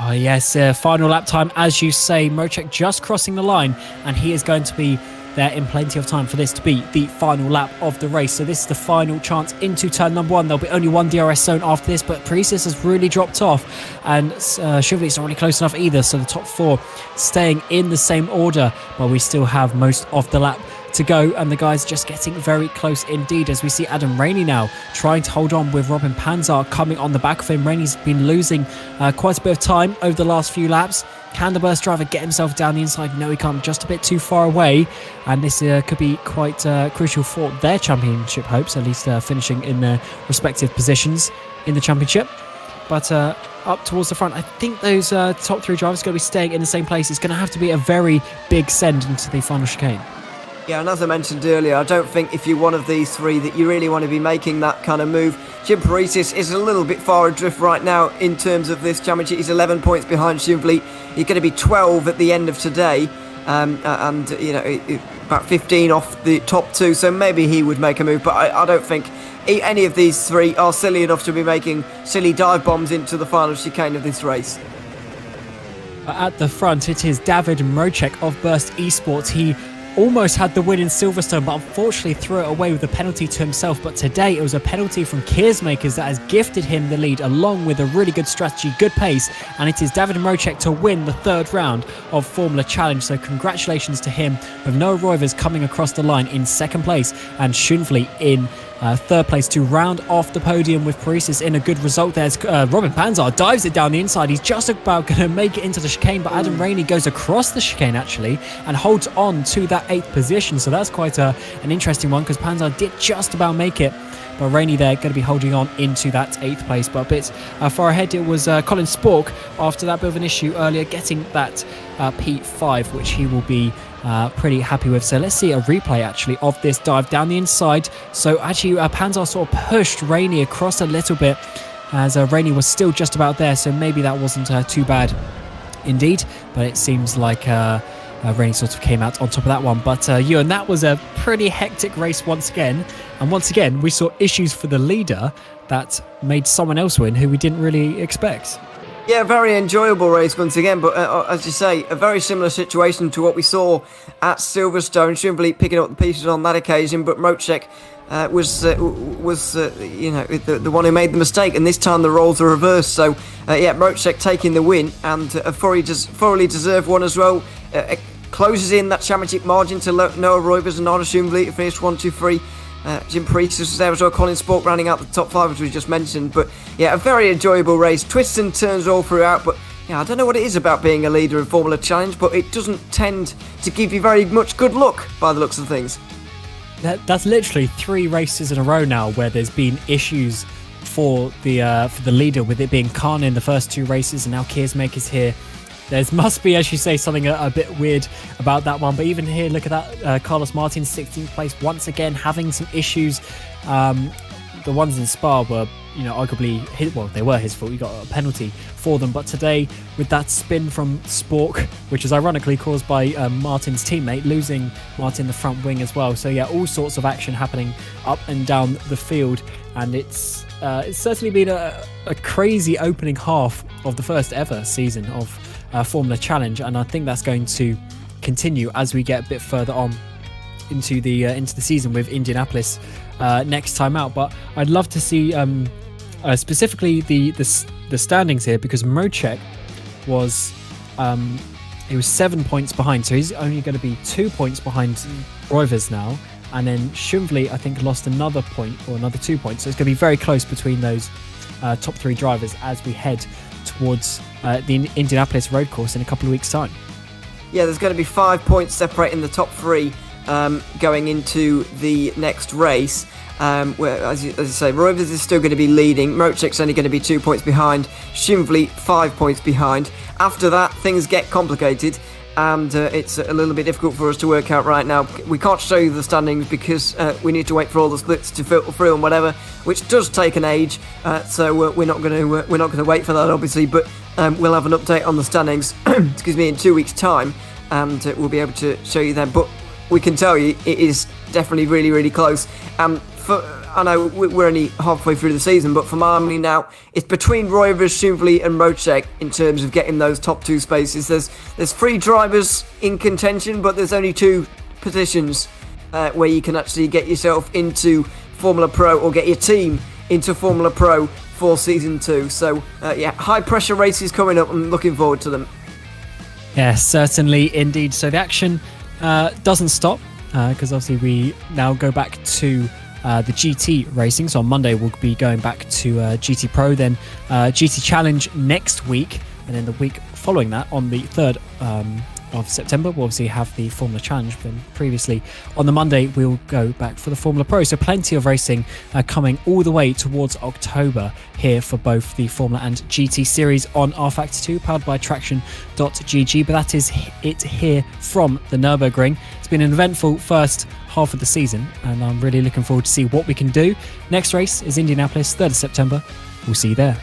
Oh yes, final lap time, as you say. Mrocek just crossing the line, and he is going to be there in plenty of time for this to be the final lap of the race. So this is the final chance into turn number one. There'll be only one DRS zone after this, but Paresis has really dropped off, and Schumvliet's not really close enough either. So the top four staying in the same order, but we still have most of the lap to go, and the guys just getting very close indeed, as we see Adam Rainey now trying to hold on with Robin Panzar coming on the back of him. Rainey's been losing quite a bit of time over the last few laps. Can the burst driver get himself down the inside? No, he can't. Just a bit too far away, and this could be quite crucial for their championship hopes, at least finishing in their respective positions in the championship. But up towards the front, I think those top three drivers are going to be staying in the same place. It's going to have to be a very big send into the final chicane. Yeah, and as I mentioned earlier, I don't think if you're one of these three that you really want to be making that kind of move. Jim Paresis is a little bit far adrift right now in terms of this championship. He's 11 points behind Schumvliet. He's going to be 12 at the end of today, and you know, about 15 off the top two. So maybe he would make a move, but I don't think any of these three are silly enough to be making silly dive bombs into the final chicane of this race. At the front, it is David Mrocek of Burst Esports. He almost had the win in Silverstone, but unfortunately threw it away with a penalty to himself. But today it was a penalty from Keersmakers that has gifted him the lead, along with a really good strategy, good pace, and it is David Mrocek to win the third round of Formula Challenge. So congratulations to him, with Noah Roivers coming across the line in second place and Schumvliet in third place to round off the podium, with Paresis in a good result there. Robin Panzar dives it down the inside. He's just about going to make it into the chicane, but Adam Rainey goes across the chicane actually and holds on to that 8th position. So that's quite an interesting one, because Panzar did just about make it, but Rainey there going to be holding on into that 8th place. But a bit far ahead it was Colin Spork, after that bit of an issue earlier, getting that P5, which he will be pretty happy with. So let's see a replay actually of this dive down the inside. So actually Panzar sort of pushed Rainey across a little bit, as Rainey was still just about there, so maybe that wasn't too bad indeed, but it seems like Rainey sort of came out on top of that one. But Ewan, that was a pretty hectic race once again, and once again we saw issues for the leader that made someone else win who we didn't really expect. Yeah, very enjoyable race once again, but as you say, a very similar situation to what we saw at Silverstone. Schumvliet picking up the pieces on that occasion, but Mrocek was you know, the one who made the mistake, and this time the roles are reversed. So yeah, Mrocek taking the win, and a thoroughly deserved one as well. Closes in that championship margin to Noah Roivers and Arnaud Schumvliet, finished 1, 2, 3. Jim Paresis was there as well, Colin Spork rounding out the top 5, as we just mentioned. But yeah, a very enjoyable race, twists and turns all throughout. But yeah, I don't know what it is about being a leader in Formula Challenge, but it doesn't tend to give you very much good luck by the looks of things. that's literally 3 races in a row now where there's been issues for the leader, with it being Khan in the first 2 races, and now Keersmaker's here. There must be, as you say, something a bit weird about that one. But even here, look at that. Carlos Martin, 16th place, once again having some issues. The ones in Spa were, arguably they were his fault. He got a penalty for them. But today, with that spin from Spork, which is ironically caused by Martin's teammate, losing Martin the front wing as well. So yeah, all sorts of action happening up and down the field, and it's certainly been a crazy opening half of the first ever season of Formula Challenge, and I think that's going to continue as we get a bit further on into the season with Indianapolis next time out. But I'd love to see specifically the standings here, because Mrocek was he was 7 points behind, so he's only going to be 2 points behind Roivers now, and then Shumvli I think lost another point or another 2 points, so it's going to be very close between those top 3 drivers as we head towards the Indianapolis road course in a couple of weeks' time. Yeah, there's going to be 5 points separating the top 3 going into the next race. Where, as you say, Roivers is still going to be leading. Mrocek's only going to be 2 points behind. Shumvli 5 points behind. After that, things get complicated, and it's a little bit difficult for us to work out right now. We can't show you the standings because we need to wait for all the splits to filter through and whatever, which does take an age. So we're not going to wait for that, obviously. But we'll have an update on the standings. excuse me, in 2 weeks' time, and we'll be able to show you then. But we can tell you it is definitely really, really close. I know we're only halfway through the season, but for Marmee now, it's between Roivers, Shumvli and Mrocek in terms of getting those top 2 spaces. There's 3 drivers in contention, but there's only 2 positions where you can actually get yourself into Formula Pro or get your team into Formula Pro for Season 2. So, high pressure races coming up. I'm looking forward to them. Yeah, certainly indeed. So the action doesn't stop, because obviously we now go back to the GT racing. So on Monday we'll be going back to GT Pro, then GT Challenge next week, and then the week following that, on the 3rd of September, we'll obviously have the Formula Challenge. Then previously on the Monday we'll go back for the Formula Pro. So plenty of racing coming all the way towards October here for both the Formula and GT series on rFactor 2, powered by TraxionGG. But that is it here from the Nürburgring. It's been an eventful first half of the season, and I'm really looking forward to see what we can do. Next race is Indianapolis, 3rd of September. We'll see you there.